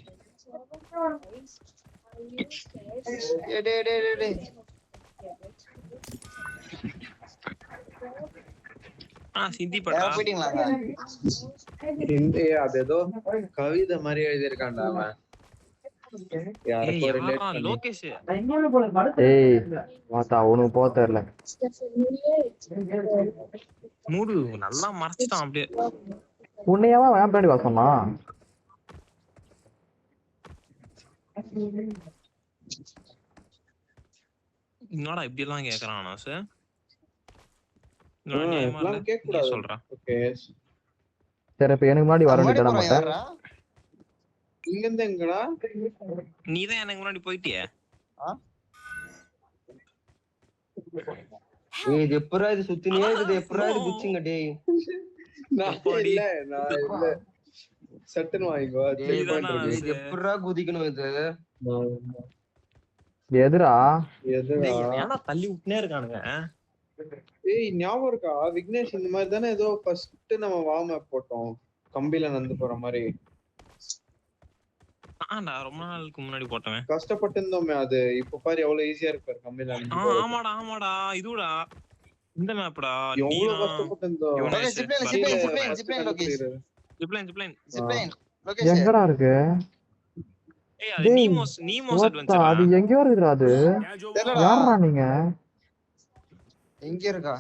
சிந்தி படா. போயிட்டீங்களாங்க? அது ஏதோ கவிதை மாதிரி எழுதியிருக்கான்டா அவன். யாருக்கோ relate பண்ணி. லோகேஷ் ஏய் வாத்தா உனக்கு போக தெரியல. மூடு நல்லா மறைச்சிட்டான் அப்படியே. உன்னையாவா வேன் பின்னாடி வா சொன்னா? என்னடா இப்படி எல்லாம் கேக்குறானா சார்? இதெல்லாம் கேட்கக்கூடாது. சொல்றான். Okay. சரி இப்ப எனக்கு முன்னாடி வர முன்னாடி வேண்டியதானே போறேன் மாட்டேன். யாரா? இங்க இருந்து எங்கடா? நீதான் எனக்கு முன்னாடி போயிட்டியே. ஏய் இது எப்பறா இது சுத்தினே இருக்குது, எப்பறா இது குச்சிங்க டேய். நான் இல்ல. சட்டுன்னு வாங்கிக்கோ. டேய் check point இருக்கு. இது எப்பறா குதிக்கணும் இது? எதுரா? எதுடா? ஏன்னா தள்ளி விட்டுனே இருக்கானுங்க. ஏய் ஞாபகம் இருக்கா? விக்னேஷ் இந்த மாதிரி தானே ஏதோ ஃபர்ஸ்ட் நம்ம வார்ம் அப் போட்டோம், கம்பில நடந்து போற மாதிரி. ஆண்டா ரொம்ப நாளுக்கு முன்னாடி போட்டவன். கஷ்டப்பட்டு இருந்தோமே அது. இப்ப பாரு எவ்வளவு ஈஸியா இருக்கு பாரு கம்பில நடந்து போறது. ஆமாடா இதுடா. இந்த மேப்டா. எவ்வளவு கஷ்டப்பட்டு இருந்தோம். Okay zipline Lokesh. Zipline Lokesh. எங்கடா இருக்கு? ஏய் அது நீமோஸ் ஓத்தா, அட்வென்ச்சர். அது எங்கயோ இருக்குடா அது. தெரியலடா. யாரா நீங்க? எங்க இருக்கா?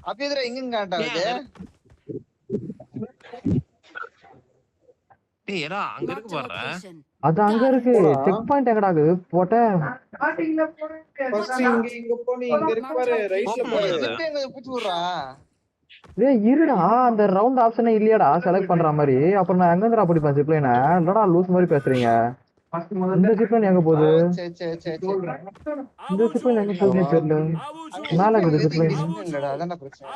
அப்படியே எங்க காட்டாது? டேய் ஏடா அங்க Mark இருக்கு the பாரு. location. அது அங்க இருக்கு. செக் பாயிண்ட் எங்கடா இருக்கு? போட்ட ஃபர்ஸ்ட் இங்க போனி, இங்க இருக்கு பாரு, ரைட்ல Open பாரு. பண்ணு. ஜிப்லைன் புடிச்சு விடுறா. டேய் இருடா, அந்த ரவுண்ட் ஆப்ஷனே இல்லையாடா செலக்ட் பண்ற மாதிரி. அப்ப நான் எங்க இருந்துடா பிடிப்பேன் ஜிப்லைனை? இல்லடா லூஸ் மாதிரி பேசுறீங்க. இந்த ஜிப்லைன் எங்க போகுது? சரி. இந்த ஜிப்லைன் எங்க போகுதுன்னு தெரியல. மேல இருக்குது ஜிப்லைன். இல்லடா அதான்டா பிரச்சனை.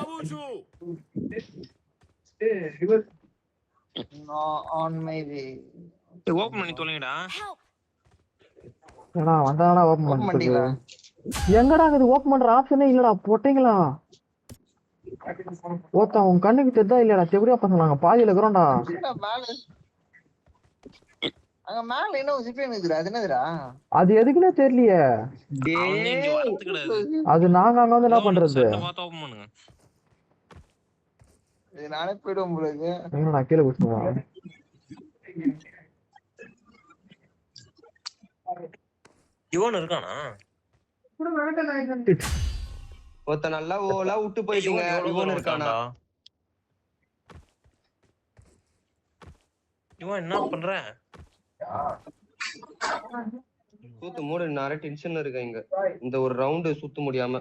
No on my way. டேய் ஓபன் பண்ணி தொலைங்கடா. Help. ஏடா வந்தாடா ஓபன் Open பண்ணிட்டு. பண்ணிடலாம். எங்கடா இது ஓபன் பண்ற ஆப்ஷனே இல்லடா போட்டீங்களா? ஒருத்தன் உன் கண்ணுக்கு தெரிதா இல்லையாடா எப்படியா பசங்க நாங்க பாதியில இருக்கிறோம்டா. மேல அங்க மேல என்ன ஜிப்லைன் இருக்குடா, அது என்னதுடா? அது எதுக்குன்னே தெரியலையே. அவங்க இங்க வரது கிடையாது. அது நாங்க அங்க வந்து என்ன பண்றது? சட்டை பார்த்து ஓபன் பண்ணுங்க. இது நானே போயிடுவோம் போல இருக்கு. என்னடா கீழே குடிச்சுடுவான். இவன் இருக்கானா? ஒருத்த நல்லா ஓலா விட்டு போயிட்டீங்க. இவன் இருக்கானா? இவன் என்ன பண்ற? சூத்து மூடு, நிறைய டென்ஷன்ல இருக்கேன் இங்க. இந்த ஒரு ரவுண்டு சுத்த முடியாம.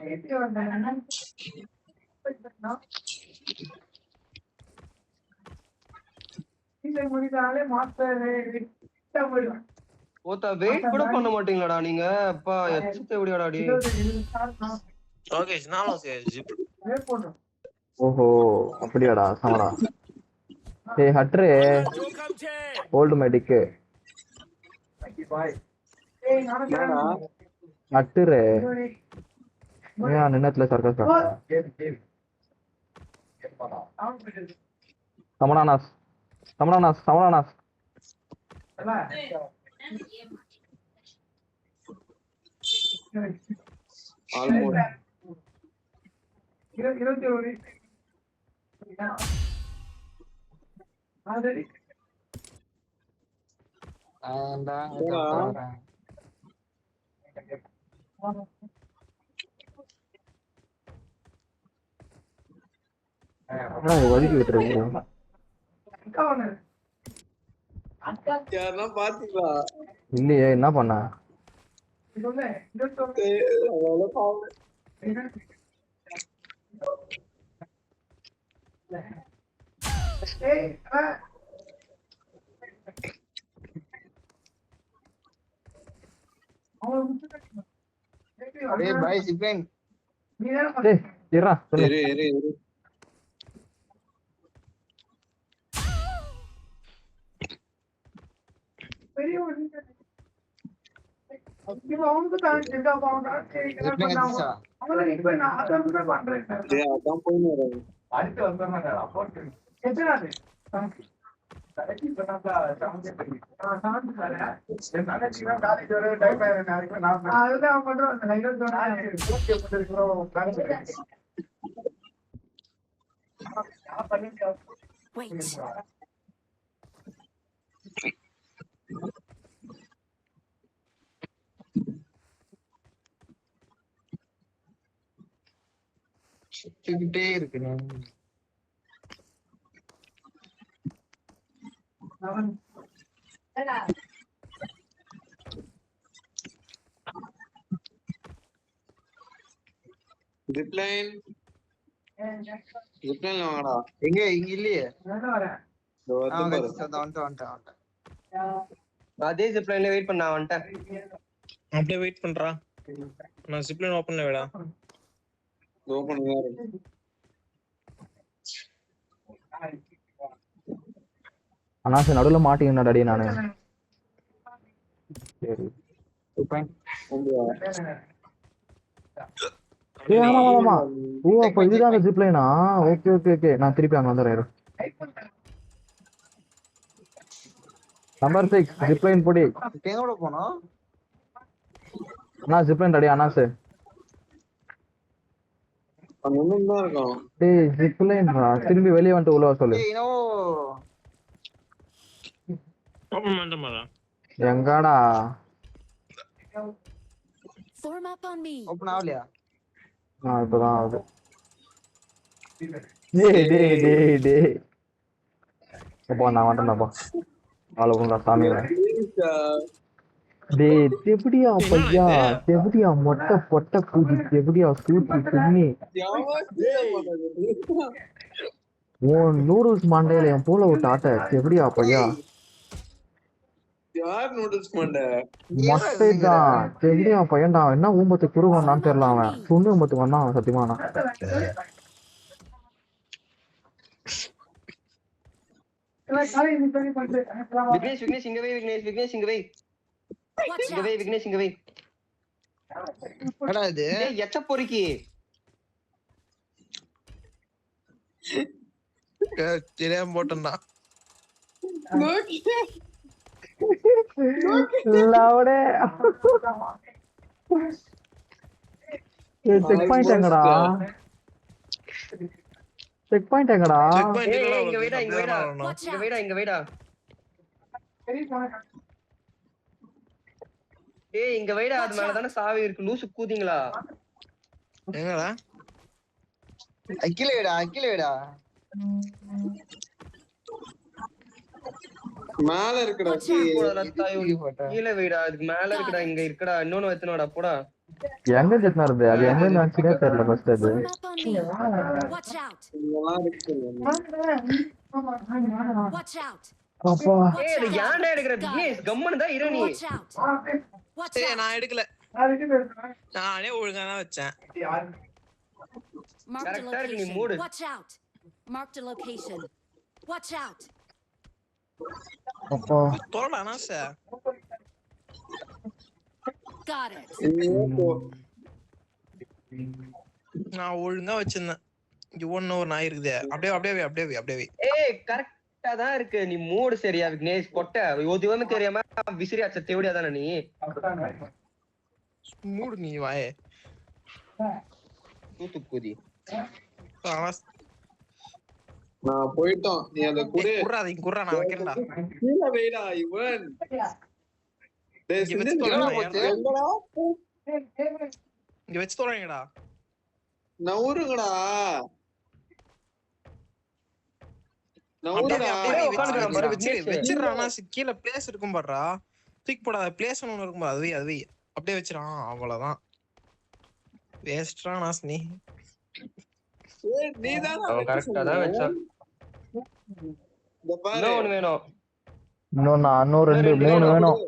ஓத்தா வெயிட் கூட பண்ண மாட்டீங்களாடா நீங்க? அப்பா எச்சத்தை எப்படியாடா டி? ஓகே நான் ஓகே ஜிப். ஓஹோ அப்படியாடா சமடா. ஏய் ஹட்ரே ஓல்டு மெடிக் ஹட்ரே ஏன் நின்னத்துல சர்க்கஸ் சமணானாஸ் சமணானாஸ் சமணானாஸ் ஆல்மோஸ்ட் 21 ஒதுக்கி விட்டுருக்கீங்க. யாருன்னா பாத்தீங்களா? இல்லையே என்ன பண்ண? டேய் பாய் ஜிப்லைன். டேய் இருடா சொல்லு. இரு ஜிப்லைன் அடிச்சா. டேய் அதான் போயினே Wait. சுத்திக்கிட்டே இருக்கு. ஜிப்லைன் வாங்கடா. எங்க இங்க இல்லையே. இதோ வருது பாரு. வந்துட்டேன். அதே ஜிப்லைன்ல வெயிட் பண்ண வந்துட்டேன். அப்படியே வெயிட் பண்றா. நான் ஜிப்லைன் ஓபன்ல விடா. ஓபன் இருக்கு. அண்ணா சார் நடுவுல மாட்டிங்கடா டேய் நானு. சரி ஏய் ஆமா ஆமா. ஓ அப்ப இதுதான் அந்த ஜிப் லைனா? ஓகே ஓகே ஓகே நான் திருப்பி அங்க வந்துறேன். நம்பர் 6 ஜிப் லைன் போடி. எங்கோட போனோம்? அண்ணா ஜிப் லைன் ரெடி அண்ணா சார். அங்கன்னு தான் இருக்கும். டேய் ஜிப் லைன்டா திரும்பி வெளிய வந்து உள்ள வர சொல்லு. ஏய் நோ ஓபன் பண்ண மாட்டா. எங்கடா? Form up on me. Open ஆவலையா? இப்பதான் ஆகுது. டேய் அப்பா நான் வந்துட்டேன்ப்பா. ஆளு உண்டா சாமி. டேய் எப்படியா பையா எப்படியா மொட்டை பொட்டை பூஜி எப்படியா சூட்டி துண்ணி உன் நூடுல்ஸ் மண்டையில என் போல விட்டு ஆட்ட எப்படியா பையா? யார் நூடுல்ஸ் மண்டை? மொட்டை தான் எப்படியா பையன்டா? என்ன ஊம்பத்து குருவன்னான்னு தெரியல. அவன் சுண்ணு ஊம்பத்து வந்தான் அவன் சத்தியமானா. விக்னேஷ் இங்க வை. விக்னேஷ் இங்க வை. Watch out. விக்னேஷ் இங்க வை. என்னடா இது? எச்ச பொறுக்கி தெரியாம போட்டேன்டா. லவுடே செக் பாயிண்ட் எங்கடா? செக் பாயிண்ட் எங்கடா? செக் பாயிண்ட் ஏய், இல்லடா இங்க வைடா, இங்க வைடா. அவனுக்கு. Watch இங்க out. வைடா, இங்க வைடா. ஏய், இங்க வைடா, அது மேலதானே சாவி இருக்கு. லூசு கூதிங்களா? எங்கடா? அக்கிலேடா மேல இருக்குடா. Watch out. போடா, தாய். கீழே வைடா, அதுக்கு மேல இருக்குடா, இங்க இருக்குடா. இன்னொன்னு வச்சுனோடா, போடா. எங்க செட்னா இருந்து அது எங்க நினைச்சுனே தெரியல ஃபர்ஸ்ட் அது. Form up on me. Watch out. இதெல்லாம் இருக்கு. Watch out. அப்பா ஏய், இது ஏன்டா எடுக்கிற? விக்னேஷ், கம்முனு தான் இரு நீ. Watch out. Watch ஏய் out. நான் எடுக்கல. நானே ஒழுங்கா தான் வச்சேன். Marked a Correct-ஆ இருக்கு, நீ location. Mood. Watch out. Marked a location. Watch out. அப்பா தோடா நாச. Got it. நான் ஒழுங்கா வச்சிருந்தேன். இங்க ஒண்ணு ஒரு நாய் இருக்குது. அப்படியே. ஏய், கரெக்டா தான் இருக்கு. நீ மூடு சரியா விக்னேஷ்? கொட்டை ஒதுவமே தெரியாம விசிறியாச்ச தேவடியா தானே நீ? மூடு நீ வாயே. தூத்துக்குடி. நான் போயிட்டோம். நீ அத குடு. குர்ரா நான் வைக்கிறேன்டா. கீழே வைடா இவன். டேய் இங்க வச்சு சிந்து தொலைடா. எங்கடா? இங்க வச்சு தொலைங்கடா. நவுருங்கடா. நவுருடா. அப்படியே உட்கார்ந்துக்கிறான் பாரு விக்னேஷ். வச்சிடுறானா கீழ பிளேஸ் இருக்கும் பாருடா. தூக்கி போடாத. பிளேஸ் ஒன்னு இருக்கும் பாரு. அதுவே அப்படியே வச்சிரான். அவ்வளவுதான். வேஸ்ட்ரா நாஸ் நீ. ஏய் நீதான் அவன் கரெக்டா தான் வச்சான். இந்த பாரு. இன்னொன்னு வேணும். இன்னும் ரெண்டு 3 வேணும்.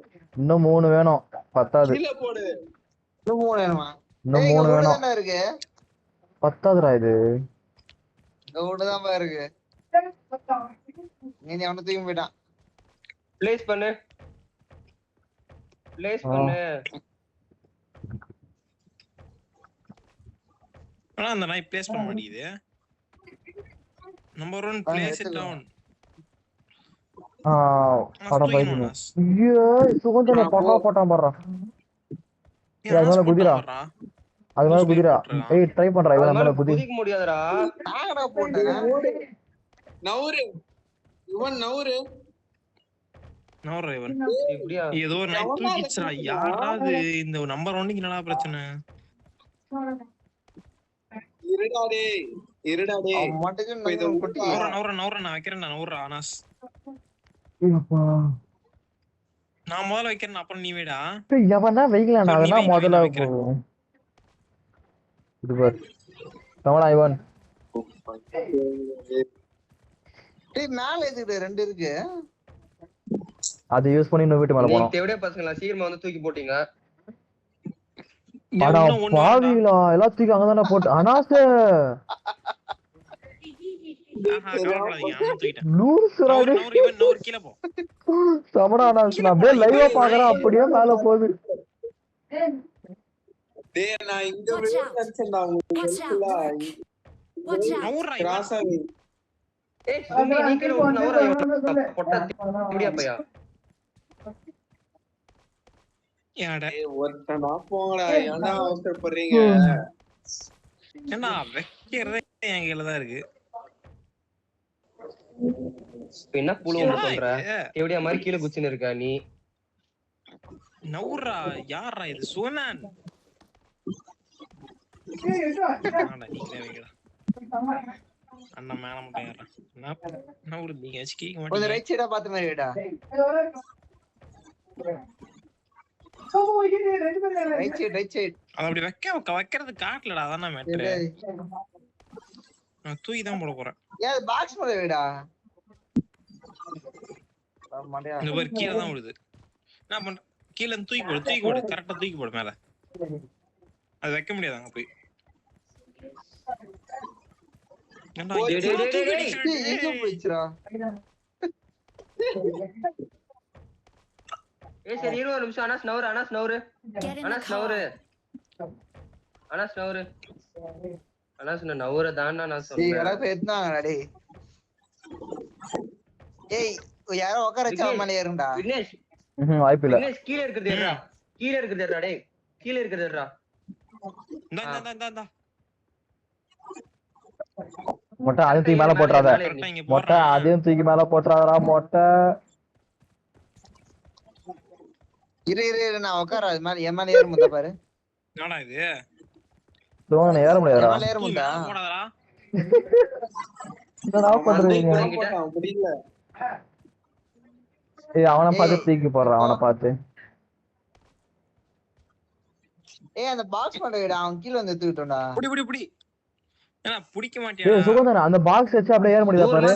இன்னும் 3 வேணும். பத்தாது. கீழே போடு. இன்னும் 3 வேணுமா? இன்னும் 3 வேணும். என்ன இருக்கு? பத்தாதுடா இது. இந்த ஒண்ணுதான் பா இருக்கு. நீ அவனை தூக்கி போயிட்டான். பிளேஸ் பண்ணு. ஆனா அந்த நாய் பிளேஸ் பண்ண மாட்டேங்குது. Number 1 place it down. அட பையனே. ஐயோ சுகந்தனை போட்டான் பாறா. அது மேல குதிரா. ஏய் ட்ரை பண்றா இவன் மேல குதி. குதிக்க முடியாதுடா. நாங்கடா போட்டேன். நவுரு. இவன் நவுரு. நவுரு இவன். இப்படியா? ஏதோ ஒரு நாய் தூக்கிச்சா. யாராவது இந்த நம்பர் 1க்கு என்னடா பிரச்சனை? இருடா டேய். அவன் மட்டும் நவுர நான் வைக்கிறேன்டா. நவுரா அனாஸ். அப்பா நான் முதல்ல வைக்கிறேன். அப்புறம் நீ வைடா. எவனா வைக்கலாம்டா. அதெல்லாம் முதல்ல போகும். இது பார். தவளா இவன். டேய் மேல எதுக்கு 2 இருக்கு? அது யூஸ் பண்ணி இன்னும் வீட்டு மேல போறோம். தேவடியா பசங்களா சீக்கிரமா வந்து தூக்கி போட்டீங்க. அட பாவிங்களா எல்லாம் தூக்கி அங்கதானே போட்டு. அனாஸ் சமடா அனாஸ். நான் அப்படியே லைவா பாக்குறேன். அப்படியே மேல போகுது. டேய் நான் இங்க விழ நினைச்சேன்டா. உங்களுக்கு கிராஸாவி. ஏய் சுமி நீ கீழ வந்து நவுற பொட்ட தேவடியா பையா. ஏய் ஒருத்தனா போங்கடா. ஏன்டா அவசரப்படுறீங்க? ஏன்னா வைக்கிறதே என் கையில தான் இருக்கு. என்ன புழுவ சொல்ற? தேவடியா மாதிரி கீழ குச்சின்னு இருக்கா நீ? நவுரா யாரா இது? சுனான். நீங்களே வைங்கடா. அண்ணா மேல மட்டும் ஏறா. நவுரு நீங்க வச்சு கேட்க கொஞ்சம் மாட்டீங்க. ரைட் சைடா பாத்து மாதிரி வைடா. Right side. அது அப்படி வைக்கிறது காட்டலடா. அதானே மேட்டர். நான் தூக்கி தான் போட போறேன். ஏன் பாக்ஸ் மேல வைடா. இந்த மாதிரி கீழே தான் விழுது. என்ன பண்ற? கீழே இருந்து தூக்கி போடு. கரெக்டா தூக்கி போடு மேல. அது வைக்க முடியாது அங்க போய். ஏன்டா எங்க போயிச்சுடா? ஏய் சரி இரு ஒரு நிமிஷம். Anas நவுரு. Get in the Anas car. நவுரு. ஆனா சொன்ன நவுறதான்னா நான் டேய் சொன்னேன். யாராவது எடுத்தாங்கடா டேய். ஏய் யாரோ உட்கார வச்சா மேல ஏறுங்கடா. விக்னேஷ் வாய்ப்பு இல்ல. விக்னேஷ் கீழ இருக்கிறது ஏறா. கீழ இருக்கிறது ஏறா டேய். கீழ இருக்கிறது ஏறா. இந்த மொட்டை அதையும் தூக்கி மேல போட்டுறாத. கரெக்டா இங்க மொட்டை போடுறேன். அதையும் தூக்கி மேல போட்டுறாதடா மொட்டை. இரு நான் உட்கார அது மேல என் மேல ஏற முடியல பாரு. என்னடா இது? தோணு ஏற முடியாதா? என் மேல ஏற தூக்கி முடியல. மேல போடாதடா. என்னடா பண்றீங்க? போட்டான் முடியல. ஏய் அவனை பார்த்து தூக்கி போடுறான், அவனை பார்த்து. ஏய் அந்த பாக்ஸ் பண்ண விட அவன் கீழ வந்து எடுத்துக்கிட்டோம்டா. புடி. ஏன்னா பிடிக்க ஏய் மாட்டியா? சுகந்தன் அந்த பாக்ஸ் வச்சு அப்படியே ஏற முடியுதா பாரு.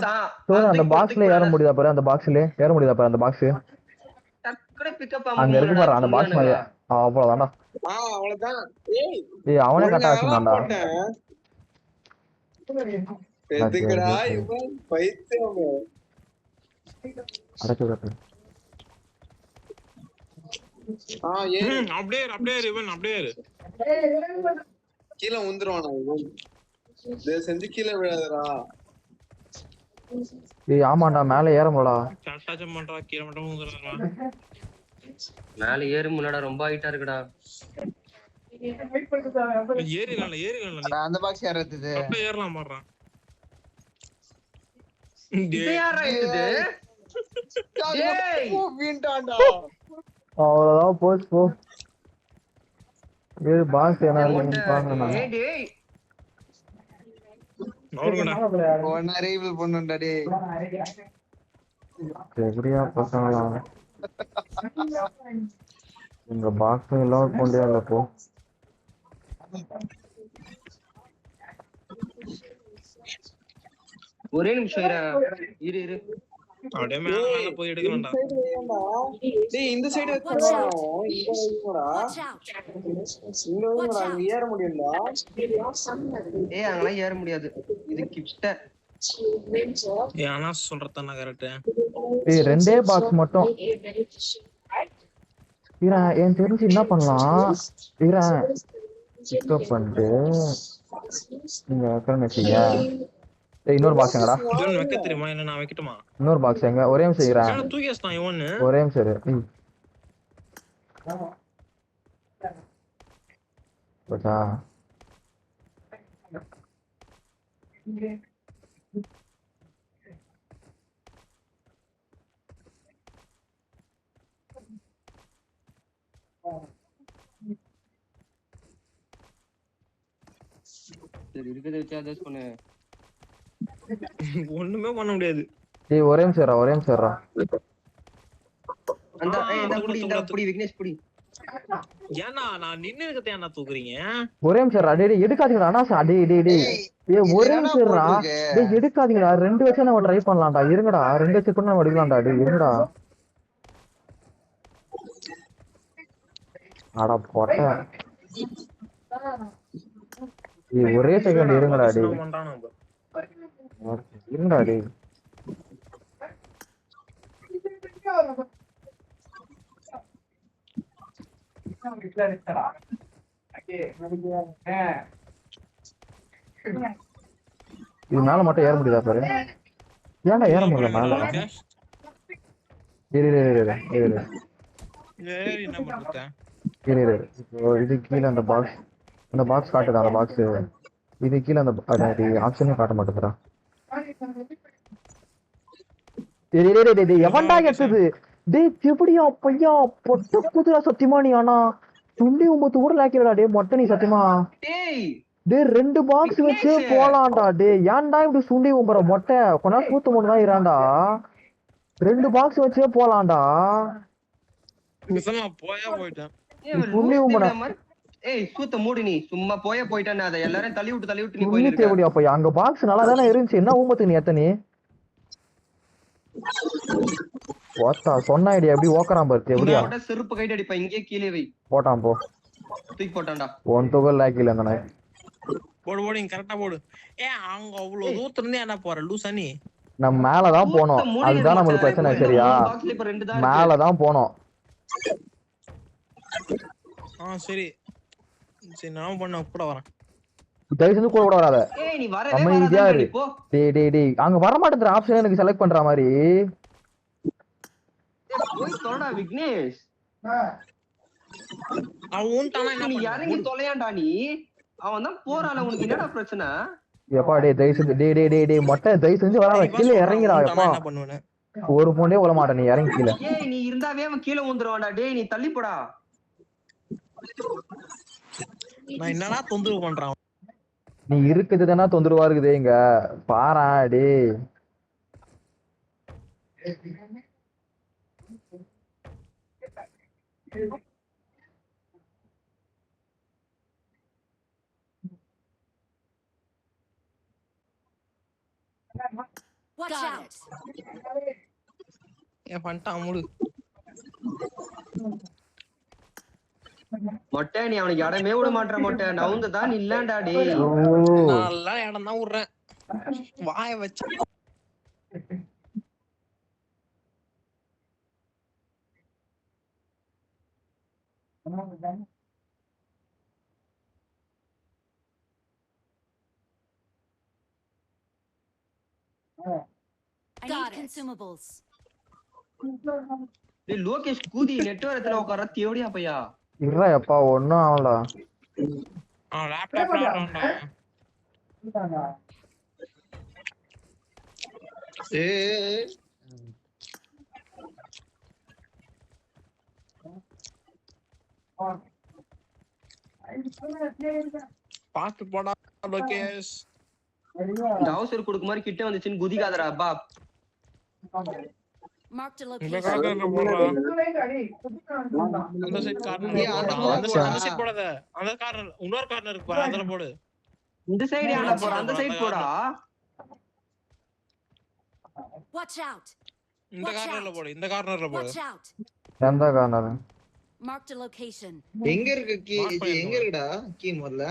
சுகந்தன் அந்த பாக்ஸ்ல ஏற முடியுதா பாரு, அந்த பாக்ஸ்ல ஏற முடியுதா பாரு அந்த பாக்ஸ். டக்குனு பிக்கப் அங்க இருக்கு பாரு அந்த பாக்ஸ் மாதிரி. அவ்வளவுதான்டா. அவ்வளவுதான். ஏய் அவனே கட்ட வச்சிருந்தான்டா. எதுக்குடா இவன் பைத்தியம். அடக்கு கட்டு. அப்படியே இவன் அப்படியே இரு. கீழே உந்துருவானா இவன். இதை செஞ்சு கீழே விழாதடா. ஏய் ஆமாண்டா மேல ஏற முடியலடா. கரெக்டா ஜம்ப் பண்றா, கீழ மட்டும் ஊங்குறா. மேல ஏறு முன்னாடா ரொம்ப ஹைட்டா இருக்குடா. ஏறிடலாம். அந்த பாக்ஸ் ஏறது. அப்படியே ஏறலாம் பாடுறான். இது யாரா இது? டேய் வீண்டான்டா. அவ்வளவுதான் போச்சு போ. ஏய் பாக்ஸ் என்ன இருக்குன்னு பாக்கணும் நான். ஏய் டேய் ஒன்னா ரீவில் பண்ணுடா டேய். எப்படியா பசங்களா இந்த பாக்ஸ் எல்லாம் கொண்டே இல்ல போ. ஒரே நிமிஷம் இரு. அப்படியே மேல போய் எடுக்கலாம்டா. டேய் இந்த சைடு Watch வச்சா out. இங்க வைங்கடா. Watch out. இங்க வைங்கடா, அங்க ஏற முடியும்டா. ஏய் அங்கலாம் ஏற முடியாது. இது கிட்ட. ஆனா சொல்றதானே கரெக்ட். ஏய் ரெண்டே பாக்ஸ் மட்டும். இறேன் என் தெரிஞ்சு என்ன பண்ணலாம். இறேன் பிக்கப் பண்ணிட்டு நீங்க வைக்கணும்னு வச்சீங்க. ஏய் இன்னொரு பாக்ஸ் எங்கடா? இவன் வைக்க தெரியுமா? இல்ல நான் வைக்கட்டுமா? இன்னொரு பாக்ஸ் எங்க? ஒரே நிமிஷம் இறேன். தூக்கி வச்சான் இவன். ஒரே நிமிஷம் இரு. போச்சா? சரி இருக்கத வச்சு அட்ஜஸ்ட் பண்ணு. ஒண்ணுமே பண்ண முடியாது. ஏய் ஒரே நிமிஷம் இரு, ஒரே நிமிஷம் இரு. அந்த இந்த புடி விக்னேஷ் புடி. ஏன்னா நான் நின்னு இருக்கதே என்ன தூக்குறீங்க? ஒரே நிமிஷம் இரு. டேய் எடுக்காதீங்கடா அண்ணா. டேய் ஏய் ஒரே நிமிஷம் இருடா. டேய் எடுக்காதீங்கடா. ரெண்டு வச்சு நம்ம ட்ரை பண்ணலாம்டா. இருங்கடா. ரெண்டு வச்சு கூட நம்ம எடுக்கலாம்டா. டேய் இருங்கடா. அட போட்ட. ஏய் ஒரே செகண்ட் இருங்கடா டேய். பண்றானோ இருங்கடா டேய். இது மேல மட்டும் ஏற முடியுதா பாரு. ஏன்டா ஏற முடியல மேல? இரு என்ன பண்றத? இரு. இப்போ இது கீழ அந்த பாக்ஸ் காட்டுதா? அந்த பாக்ஸ் இது கீழ அந்த ஆப்ஷனே காட்ட மாட்டேங்குதுடா. டேய் எவன்டா எடுத்தது? டேய் எப்படியா பையா பொட்ட குதிரா சத்தியமா நீ? ஆனா 29 கூட லாக்கிடா டேய் மொட்டை நீ சத்தியமா. டேய் ரெண்டு பாக்ஸ் வச்சு போலாம்டா. டேய் ஏன்டா இப்படி சுண்டி உம்பற மொட்டை? கொஞ்ச நேரம் கூத்து மட்டும் தான் இராண்டா. ரெண்டு பாக்ஸ் வச்சே போலாம்டா. போயிட்டேன். சுண்டி உம்பற. ஏய் சூத்த மூடு நீ. சும்மா போயிட்டானே. அத எல்லாரும் தள்ளி விட்டு நீ சுண்டி போயிரு. எப்படியா பையா? அங்க பாக்ஸ் நல்லா தானே இருந்துச்சு. என்ன ஊமத்துக்கு நீ எத்தனை? ஓத்தா சொன்ன ஐடியா எப்படி ஓக்கறான் பாரு. எப்படியா செருப்பு கைட்டு அடிப்பா. இங்கே கீழே வை. போட்டான் போ. தூக்கி போட்டான்டா. ஒன் தொகை லாக்கில அந்த நாய். போடு இங்க கரெக்டா போடு. அங்க அவ்வளவு தூரத்துல இருந்தே என்ன போற லூசா நீ? நம்ம மேலதான் போனோம். அதுதான் நம்மளுக்கு பிரச்சனை. சரியா மேலதான் போனோம். சரி நான் பண்ண கூட வரேன். தயவு செஞ்சு கூட வராத. ஏய் நீ வரவே அமைதியா வராத இரு. நீ போ. டேய் அங்க வர மாட்டேங்கிற ஆப்ஷன் எனக்கு செலக்ட் பண்ற மாதிரி. போய் தொலைடா விக்னேஷ். அவன் ஊன்ட்டானா என்ன நீ பண்ணுவ? இறங்கி தொலையாண்டா நீ. அவன் தான் போறானே, உனக்கு என்னடா பிரச்சனை? எப்பா தயவு செஞ்சு டேய் மொட்டை தயவு செஞ்சு வராத, கீழே இறங்கிடா. எப்பா என்ன பண்ணுவேன்னு ஒரு போண்டே விழ மாட்டேன், நீ இறங்கி கீழே. ஏய் நீ இருந்தாவே அவன் கீழே ஊந்துருவான்டா. டேய் நீ தள்ளி போடா. நான் என்னடா தொந்தரவு பண்றான்? நீ இருக்குது தானே தொந்தரவா இருக்குது இங்க பாரா. டேய் Watch out! ஏன் பண்ணிட்டான் முழு. மொட்டை நீ அவனுக்கு இடமே விட மாட்டற. மொட்டை நவுந்துதான் இல்லண்டா. டேய் ஓ நல்லா இடம் தான் விடுறேன். வாய வச்சு I need consumables. டேய் லோகேஷ் கூதி நெட்வொர்க்ல உட்கார தேவடியா பையா. இருடா எப்பா ஒன்னும் ஆகல. அவன் லேப்டாப்ல ஆடுறான்டா. ஏய் பாத்து போடா லோகேஷ். இந்த அவசர கொடுக்க மாதிரி கிட்ட வந்துச்சுன்னு குதிக்காதடா பா. Marked a இந்த location. கார்னர்ல போடுறா. அந்த சைடு கார்னர் போடுறா. அந்த சைடு போடாத. அந்த கார்னர் இன்னொரு கார்னர் இருக்கு பாரு, அதுல போடு. இந்த சைடு ஏன்டா போற? அந்த சைடு போடா. Watch out! இந்த கார்னர்ல போடு. இந்த கார்னர்ல போடு. Watch out! எந்த காரணம்? Marked a location. எங்க இருக்கு கீ? எங்க இருக்குடா கீ முதல்ல?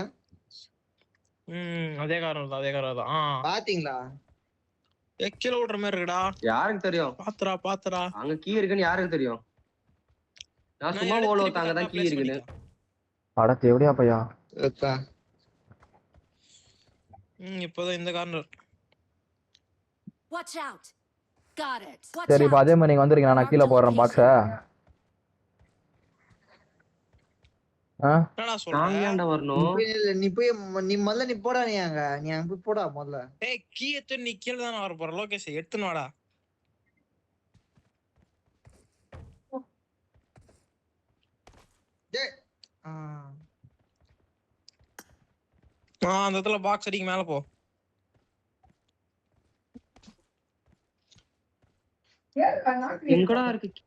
அதே கார்னர் தான், அதே கார்னர் தான். பாத்தீங்களா? கீழ விடுற மாதிரி இருக்குடா. யாருக்கு தெரியும்? பாத்துடா. அங்க கீ இருக்குன்னு யாருக்கு தெரியும்? நான் சும்மா ஓல தாங்க தான் கீ இருக்குன்னு. அட தேவடியா பையா. அக்கா இப்போதான் இந்த corner. Watch out! Got it. Watch சரி இப்ப out! அதே மாதிரி நீங்க வந்துருக்கீங்க, நான் கீழே போடுறேன் பாக்ஸ. என்னடா நான் சொல்ற? ஏன்டா வரணும்? நீ போய் நீ முதல்ல நீ போடா. நீ அங்க போய் போடா முதல்ல. ஏய் கீ எடுத்து நீ கீழ தான வர போற. லோகேஷ் எடுத்துன்னு வாடா. டேய் அந்த இடத்துல பாக்ஸ் அடிக்கு மேல போ. எங்கடா இருக்கு கீ?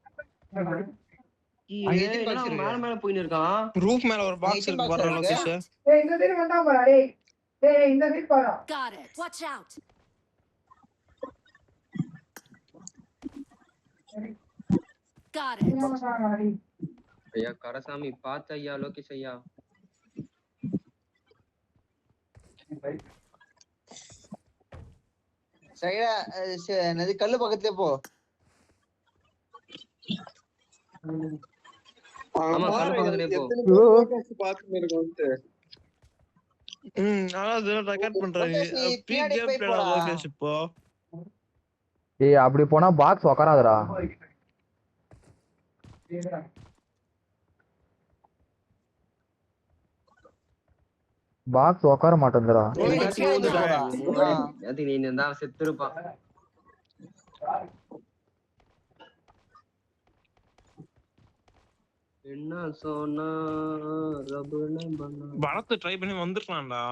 அங்க ஏய், எத்தனை box என்னடா இருக்கு? மேல மேல போயின்னு இருக்கான். ரூஃப் மேல ஒரு பாக்ஸ் எத்தனை இருக்கு box பாரு இருக்கு? Lokesh. Got it. Watch out! Got it. ஐயா கரசாமி பாத்து ஐயா லோகேஷ் ஐயா. சைடா என்னது கல்லு பக்கத்துலயே போ. ஆமா கல்லு பக்கத்துலயே போ. அதாவது ரெக்கார்ட் பண்றாரு. லோகேஷ், நீ பீ பின்னாடி கேம் போய் பிளேடா போடா. லோகேஷ் இப்போ. ஏய் அப்படி போனா பாக்ஸ் உக்காராதடா. பாக்ஸ் உக்கார மாட்டேங்குதுடா. அது நீ தான் செத்துருப்பான். என்ன சொன்னா ரபுன பண்ணா. பலத்தை ட்ரை பண்ணி வந்துடலாம்டா.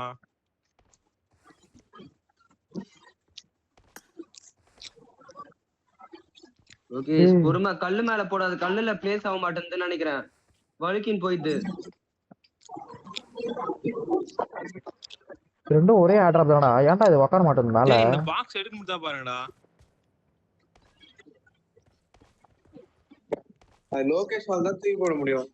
லோகேஷ் பொறுமை, கல்லு மேல போடாது. கல்லுல பிளேஸ் ஆக மாட்டேங்குதுன்னு நினைக்கிறேன். வழுக்கின்னு போயிடுது. ரெண்டும் ஒரே ஆர்டர் தானடா. ஏன்டா இது உக்கார மாட்டேங்குது மேல? டேய், இந்த பாக்ஸ் எடுக்க முடியா பாருங்கடா. லோகேஷ் வால் தான் தூக்கி போட முடியும்.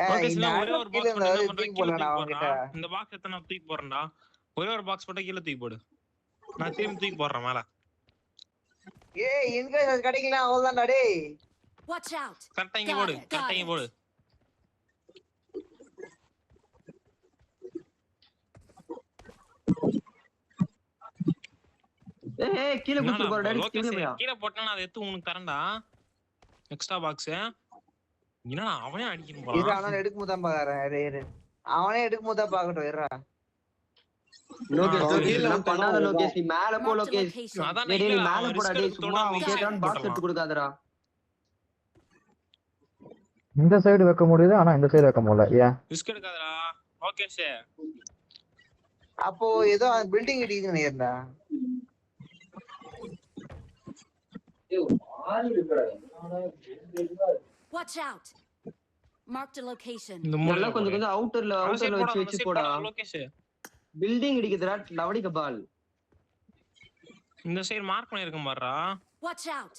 லோகேஷ் நான் ஒரே ஒரு பாக்ஸ் மட்டும் என்ன பண்றேன், கீழ தூக்கி போடுறேன். இந்த பாக்ஸ் எத்தனை தூக்கி போடுறேன்டா. ஒரே ஒரு பாக்ஸ் மட்டும் கீழ தூக்கி போடு. நான் திரும்பி தூக்கி போடுறேன் மேல. ஏய் எங்க கிடைக்கலாம் அவ்வளவுதான்டா. டேய் Watch out! கரெக்டா இங்க போடு, கரெக்டா இங்க போடு. ஏய் கீழ குத்து போற டாடி லோகேஷ் கீழ போயா கீழே போட்டா நான் அதை எடுத்து உனக்கு தரேன்டா எக்ஸ்ட்ரா பாக்ஸ் என்னடா அவனே அடிக்கணும் இரு போறான் அவனால எடுக்கும் போது தான் பாக்குறேன். இரு அவனே எடுக்கும் போது தான் பாக்கட்டும். இருடா லோகேஷ் கீழ லோகேஷ் வந்து பண்ணாத லோகேஷ் நீ மேல போ Marked a லோகேஷ் location. அதான் டேய் நீ இல்ல, மேல அவன் போடா risk டேய் எடுத்து சும்மா அவன் தொடாம கேட்டான் பாக்ஸ் போட்டுறான். எடுத்து கொடுக்காதடா இந்த சைடு வைக்க முடியுது ஆனா இந்த சைடு வைக்க முடியல. ஏன் ரிஸ்க் எடுக்காதடா லோகேஷ். அப்போ ஏதோ building இடிக்குதுன்னு நினைக்கிறேன்டா. Watch out. Marked a location. இந்த நல்லா மூலைல கொஞ்சம் கொஞ்சம் அவுட்டர்ல வச்சு வச்சு போடா லோகேஷ். பில்டிங் இடிக்குதுடா லவடிக்க பால் இந்த சைடு மார்க் பண்ணிருக்கேன் பாருடா. Watch out.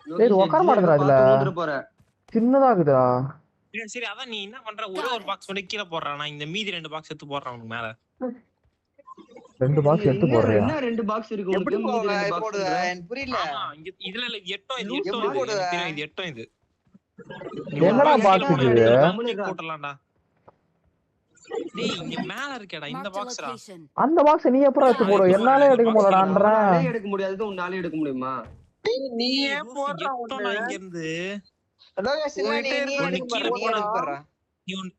இது உட்கார மாட்டேங்குதுடா இதுல. வந்துட்டு போற சின்னதாகுதுடா. சரி அதான் நீ என்ன பண்ற ஒரே ஒரு பாக்ஸ் மட்டும் கீழே போடுறான். நான் இந்த மீதி 2 பாக்ஸ் எடுத்து போடுறேன் உனக்கு மேல. 2 பாக்ஸ் எடுத்து போடுறியா? என்ன 2 பாக்ஸ் இருக்கு எப்படி உங்களுக்கு மீதி 2 பாக்ஸ் போடுவ? எனக்கு புரியல. ஆமா இங்க இதுல இல்ல, இது எட்டும் இது எட்டும் எப்படி இது. போடுவ? எனக்கு தெரியும், இது எட்டும் இது. என்னடா box இது? போட்டுடலாம்டா. டேய் இங்க மேல இருக்கேடா இந்த Marked a பாக்ஸ்டா. location. அந்த பாக்ஸ் நீ எப்பறம் எடுத்து போடுவ? என்னால எடுக்க முடியலன்றேன். உன்னாலே எடுக்க முடியாது உன்னாலே எடுக்க முடியுமா நீ ஏன் போடுற எட்டும் இங்க இருந்து லோகேஷ் நீ ஒண்ணு எடுக்க கீழே போற. நீ எடுக்க போற. நீ ஒண்ணு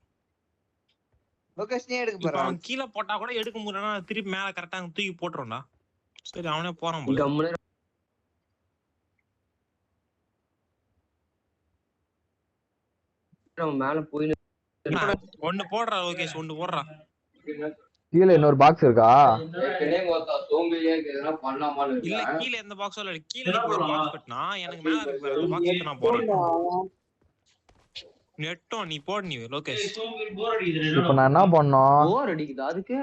லோகேஷ் நீ எடுக்க இப்ப போற. அவன் கீழே போட்டா கூட எடுக்க முடியலன்னா திருப்பி மேல கரெக்டா அங்க தூக்கி போட்டுரும்டா. சரி அவனே போறான் போல. கம்முனு அவன் மேல போய் ஒண்ணு போடுறா லோகேஷ், ஒண்ணு போடுறா. கீழ இன்னொரு பாக்ஸ் இருக்கா? இல்ல கீழ எந்த பாக்ஸோ இல்ல, கீழ நீ ஒரு பாக்ஸ் கட்டினா எனக்கு மேல இருக்கு அந்த பாக்ஸ் எடுத்து நான் போடுறேன். நெட்டும் நீ போடு நீ லோகேஷ். இப்ப நான் என்ன பண்ணோம்? போர் அடிக்குது அதுக்கு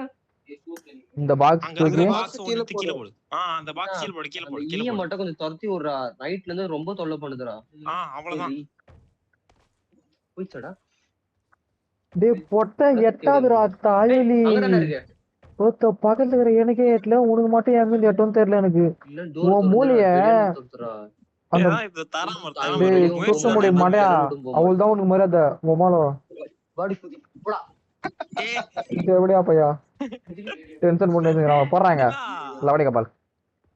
இந்த பாக்ஸ் அங்க இருக்கிற தூக்கி பாக்ஸ் ஒன்னு எடுத்து கீழ போடு. அந்த பாக்ஸ் கீழ போடு, கீழ அந்த போடு, கீழ ஈய போடு. மட்டும் கொஞ்சம் துரத்தி விடுறா ரைட்ல இருந்து ரொம்ப தொல்லை பண்ணுதுடா அவ்வளவுதான். போயிச்சடா டேய் பொட்ட எட்டாதுடா தாயலி. அங்கதானே இருக்கு ஒருத்த பக்கத்துல இருக்கிற எனக்கே எட்டல, உனக்கு மட்டும் எங்க எட்டும்னு தெரியல எனக்கு. இல்ல உன் டோர் மூலைய அந்த ஏதா இது தராம டேய் சுத்த முடிய மாட்டியா? அவள்தான் உனக்கு மரியாதை உமாலோ. பாடி சுத்தி போடா எப்படியா பையா டென்ஷன் பண்ணி போடுறாங்க லவடி கபால்.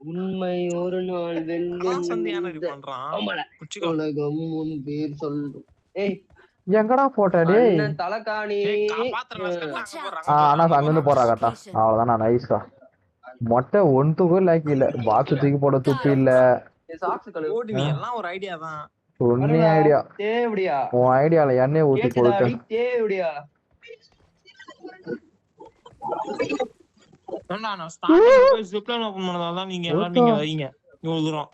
உண்மை ஒரு நாள் சந்தியானரி பண்றான். குச்சிக்கோ. உலகம் உன் பேர் சொல்லும் ஏய் எங்கடா போட்ட டேய்? அண்ணன் தலகாணி ஆனா அங்க இருந்து போறா கரெக்டா. அவ்வளவுதான் நான் நைஸ்டா. மொட்டை ஒன்றுக்கும் லைக் இல்ல, பாக்ஸ் தூக்கி போட துப்பி இல்ல. சாக்ஸ் கழுவு ஓடுவி எல்லாம் ஒரு ஐடியா தான். ஒன்னே ஐடியா தேவடியா உன் ஐடியால எண்ணெய் ஊத்தி போட்டு தேவடியா ஏண்டா நான் ஸ்டார்டிங்ல போய் ஜிப்லைன் ஓபன் பண்ணதால தான் நீங்க எல்லாம் நீங்க வரீங்க இவ்வளவு தூரம்.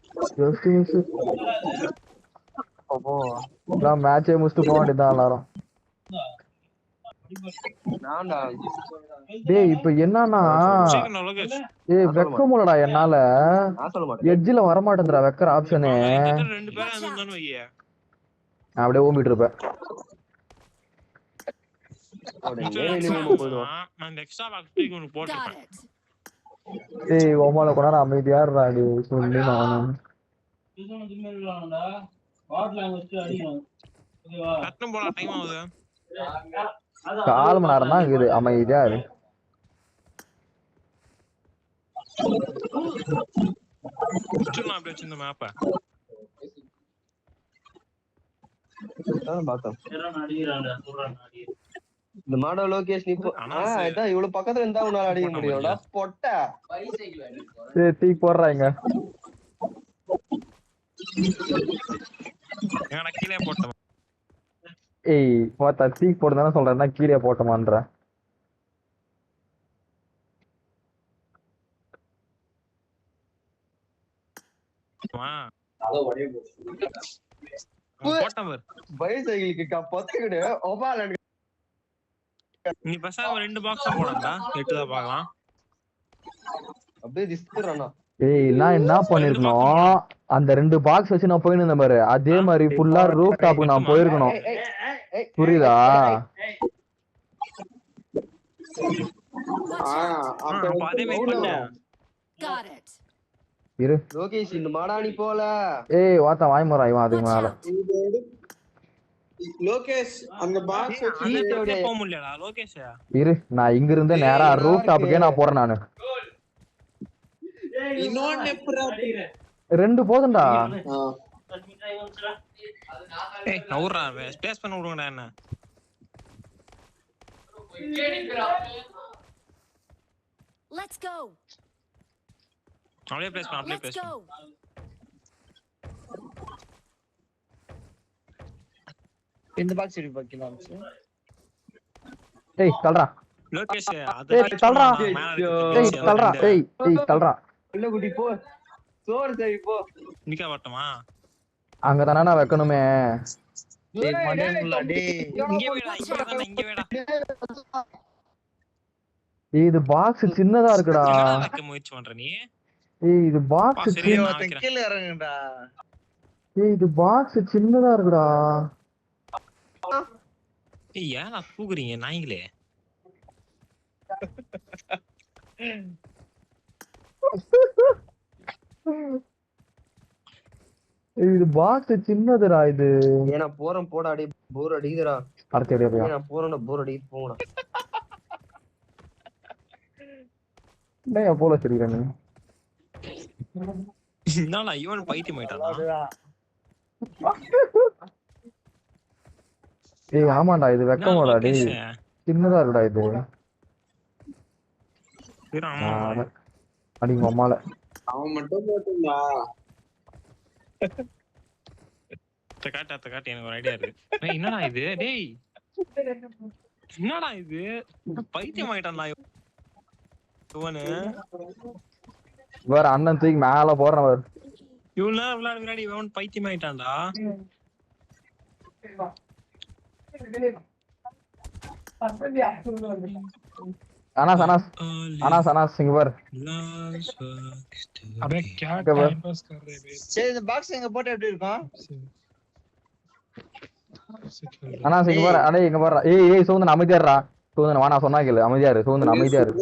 நான் மேட்சே முடிச்சுட்டு போக வேண்டியதான் எல்லாரும். நான்டா டேய் இப்ப என்னன்னா சீக்கிரம் லோகேஷ். ஏய் வெக்க முடியலடா என்னால. நான் சொல்ல மாட்டேன் எட்ஜ்ல வர மாட்டேன்றா வெக்கற ஆப்ஷனே. ரெண்டு பேரும் இருந்தானே வையே. நான் அப்படியே ஓம்பிட்டு இருப்பேன். நான் எக்ஸ்ட்ரா பாக்ஸ் தூக்கி ஒன்னு Got போட்டுறேன். it. டேய் ஓமால கொண்டாட அமைதியா இருடா டேய் சொல்லி நானும். கட்டம் போடா டைம் ஆகுது. 4 மணி நேரம் தான் இருக்குது அமைதியா இரு. குச்சிடலாம் அப்படியே வச்சு இந்த மேப்பை. இந்த மாடோ லோகேஷ் நீ இதான் இவ்வளவு பக்கத்துல இருந்தா உன்னால அடிக்க முடியும்டா பொட்ட டேய் தூக்கி போடுறாங்க. ஏன்னா கீழே போட்டோம். ஏய் பார்த்தா தூக்கி போடுதானே சொல்றேன்னா கீழே போட்டோமான்ற. போட்டோம் பாரு. பைசைக்கிளுக்கு பத்துக்கிட்டு ஒபால நீ பசங்க 2 பாக்ஸ் போடா 8 தான் பார்க்கலாம். அப்படியே திஸ்குறானா. ஏய் நான் என்ன பண்ணிருக்கணும், அந்த 2 பாக்ஸ் வச்சு நான் போயிட்டு இருந்தேன் பாரு, அதே மாதிரி ஃபுல்லா ரூஃப் டாப்புக்கு நான் போயிருக்கணும். புரியுதா? அதே மாதிரி பண்ணு. Got it. இரு லோகேஷ் இந்த மாடாணி போல ஏய் வாத்தா வாய் மறா இவன் அதுக்கு மேல. லோகேஷ் அந்த பாக்ஸ் வச்சு போக முடியலடா லோகேஷ். இரு நான் இங்க இருந்து நேரா ரூஃப் டாப்புக்கே நான் போறேன் நானு. இன்னொன்னு எப்படா? 2 போதும்டா. ஏய் நவுறா ஸ்பேஸ் பண்ண விடுங்கடா என்ன. Let's go. அப்படியே ப்ளேஸ் பண்ண அப்படியே Let's ப்ளேஸ் go. பண்ண. இந்த பாக்ஸ் எடுத்து வைக்கலாம். டேய் தள்ளுடா. லோகேஷ் அது டேய் touch தள்ளுடா. பண்ணா மேல டேய் இருக்கு தள்ளுடா. டேய் தள்ளுடா. உள்ள குட்டி போ, சோறு சரி போ. நிக்க வரட்டுமா? அங்க தானே வைக்கணுமே. டேய் மண்டேங்களா டேய். இங்க வேடா இங்க வேடா. ஏய் இது பாக்ஸ் சின்னதா இருக்குடா. என்னடா வைக்க முயற்சி பண்ற நீ? ஏய் இது பாக்ஸ் சரி நான் ஒருத்தன் வைக்கிறேன். கீழ இறங்குடா. ஏய் இது பாக்ஸ் சின்னதா இருக்குடா. ஏய் ஏன்டா தூக்குறீங்க நாய்களே? ஏய் இது பாக்ஸ் சின்னதுடா இது. ஏன்னா போறேன் போடா, அடி போர் அடிக்குதுடா. அடுத்து எப்படியா போய். நான் போறேன்டா, போர் அடிக்குது போங்கடா. டேய் போல சரிடா நீ. என்னடா இவன் பைத்தியம் ஆயிட்டானா? ஏய் ஆமாடா இது வெக்கமாடா டேய். லோகேஷ் சின்னதா இருக்குடா இது. ஆமா அடி மம்மால. அவன் மட்டும் போட்டுங்களா? காட்டு எனக்கு ஒரு ஐடியா இருக்கு. ஏய் என்னடா இது டேய்? என்னடா இது? பைத்தியம் ஆயிட்டான்டா இவனு. வேற அண்ணன் தூக்கி மேல போறான் வேற. இவ்வளவு நேரம் விளையாட விளையாடி இவன் பைத்தியம் ஆயிட்டான்டா. அனாஸ் அனாஸ் அனாஸ் அனாஸ் இங்க பாரு. अबे क्या टाइम पास कर रहे बे? சரி இந்த பாக்ஸ் எங்க போட்டா எப்படி இருக்கும்? அனாஸ் இங்க பாரு. அடே இங்க பாரு. ஏய் சோந்தன் அமைதியா இருடா. சோந்தன் வாடா சொன்னா கேளு. அமைதியா இரு சோந்தன் அமைதியா இரு.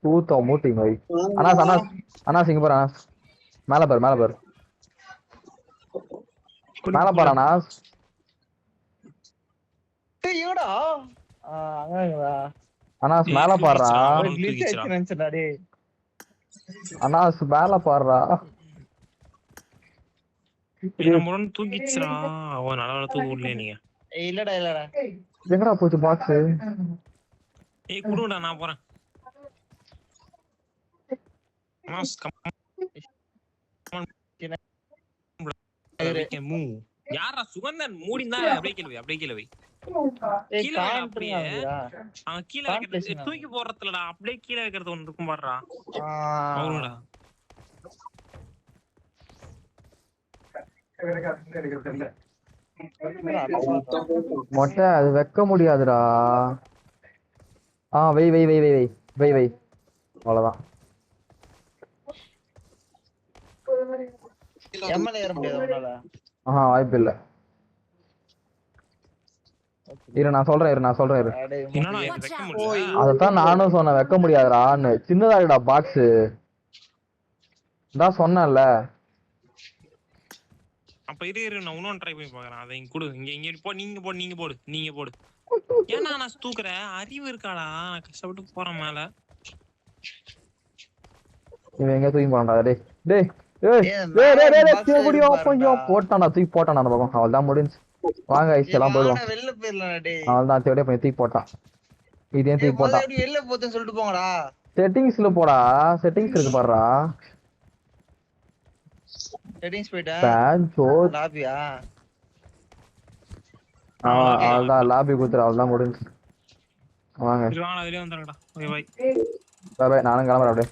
தூத்த மூட்டி வை. அனாஸ் அனாஸ் அனாஸ் இங்க பாரு அனாஸ். மேல பாரு மேல பாரு. மேல பாரு அனாஸ். டேய் எங்கடா? அங்கடா. அனாஸ் மேல பாருடா. கிளிச் ஆயிடுச்சு நினைச்சடா டேய். அனாஸ் மேல பாருடா. என்ன முரண் தூக்கிச்சுடா. அவன் நல்லா தூக்க விடல நீங்க. ஏய் இல்லடா இல்லடா. எங்கடா போச்சு பாக்ஸ்? ஏய் குடுடா நான் போறேன். Mass come move. யாரா சுகந்தன் மூடினா அப்படியே கேளுவை. ஏய் கீழ கான் அப்படியே. அவன் கீழ வைக்கிறது தூக்கி போறதுலடா. அப்படியே கீழ வைக்கிறது ஒன்னு இருக்கும் பாருடா. அவனுடா. மொட்டை அது வைக்க முடியாதுடா. வை வை வை வை வை வை வை அவ்வளவுதான். எம்எல்ஏ ஏற முடியாது உன்னால. வாய்ப்பு இல்ல. இரு நான் சொல்றேன் இரு. என்னடா இது வைக்க முடியல? அதத்தான் நானும் சொன்னேன் வைக்க முடியாதுடான்னு. சின்னதா இருக்குடா பாக்ஸ். தான் சொன்னேன்ல. அப்ப இரு நான் இன்னொன்னு ட்ரை பண்ணி பார்க்கறேன். அதை இங்க குடு. இங்க போ. நீங்க போடு. ஏன்னா நான் தூக்குறேன். அறிவு இருக்காடா? நான் கஷ்டப்பட்டு போறேன் மேல. இவன் எங்க தூக்கி போறான்டா டேய். டேய் ஏய் போட்டானா தூக்கி போட்டானா அந்த பக்கம். அவள்தான் முடிஞ்சு. வாங்க ஐஸ் எல்லாம் போயிடுவோம். வெளில போயிரலாம் டேய். அவள்தான் தேடியே போய் தூக்கி போட்டான். இதையும் தூக்கி போட்டான். எப்படி வெளில போறதுன்னு சொல்லிட்டு போங்கடா. செட்டிங்ஸ்ல போடா. செட்டிங்ஸ் இருக்கு பாருடா. செட்டிங்ஸ் போய்டா. லாபியா? அவள்தான் லாபி குத்துற. அவள்தான் முடிஞ்சு. வாங்க வெளியே வந்துடுறேன்டா. Okay bye. பை நானும் கிளம்புறேன் அப்படியே.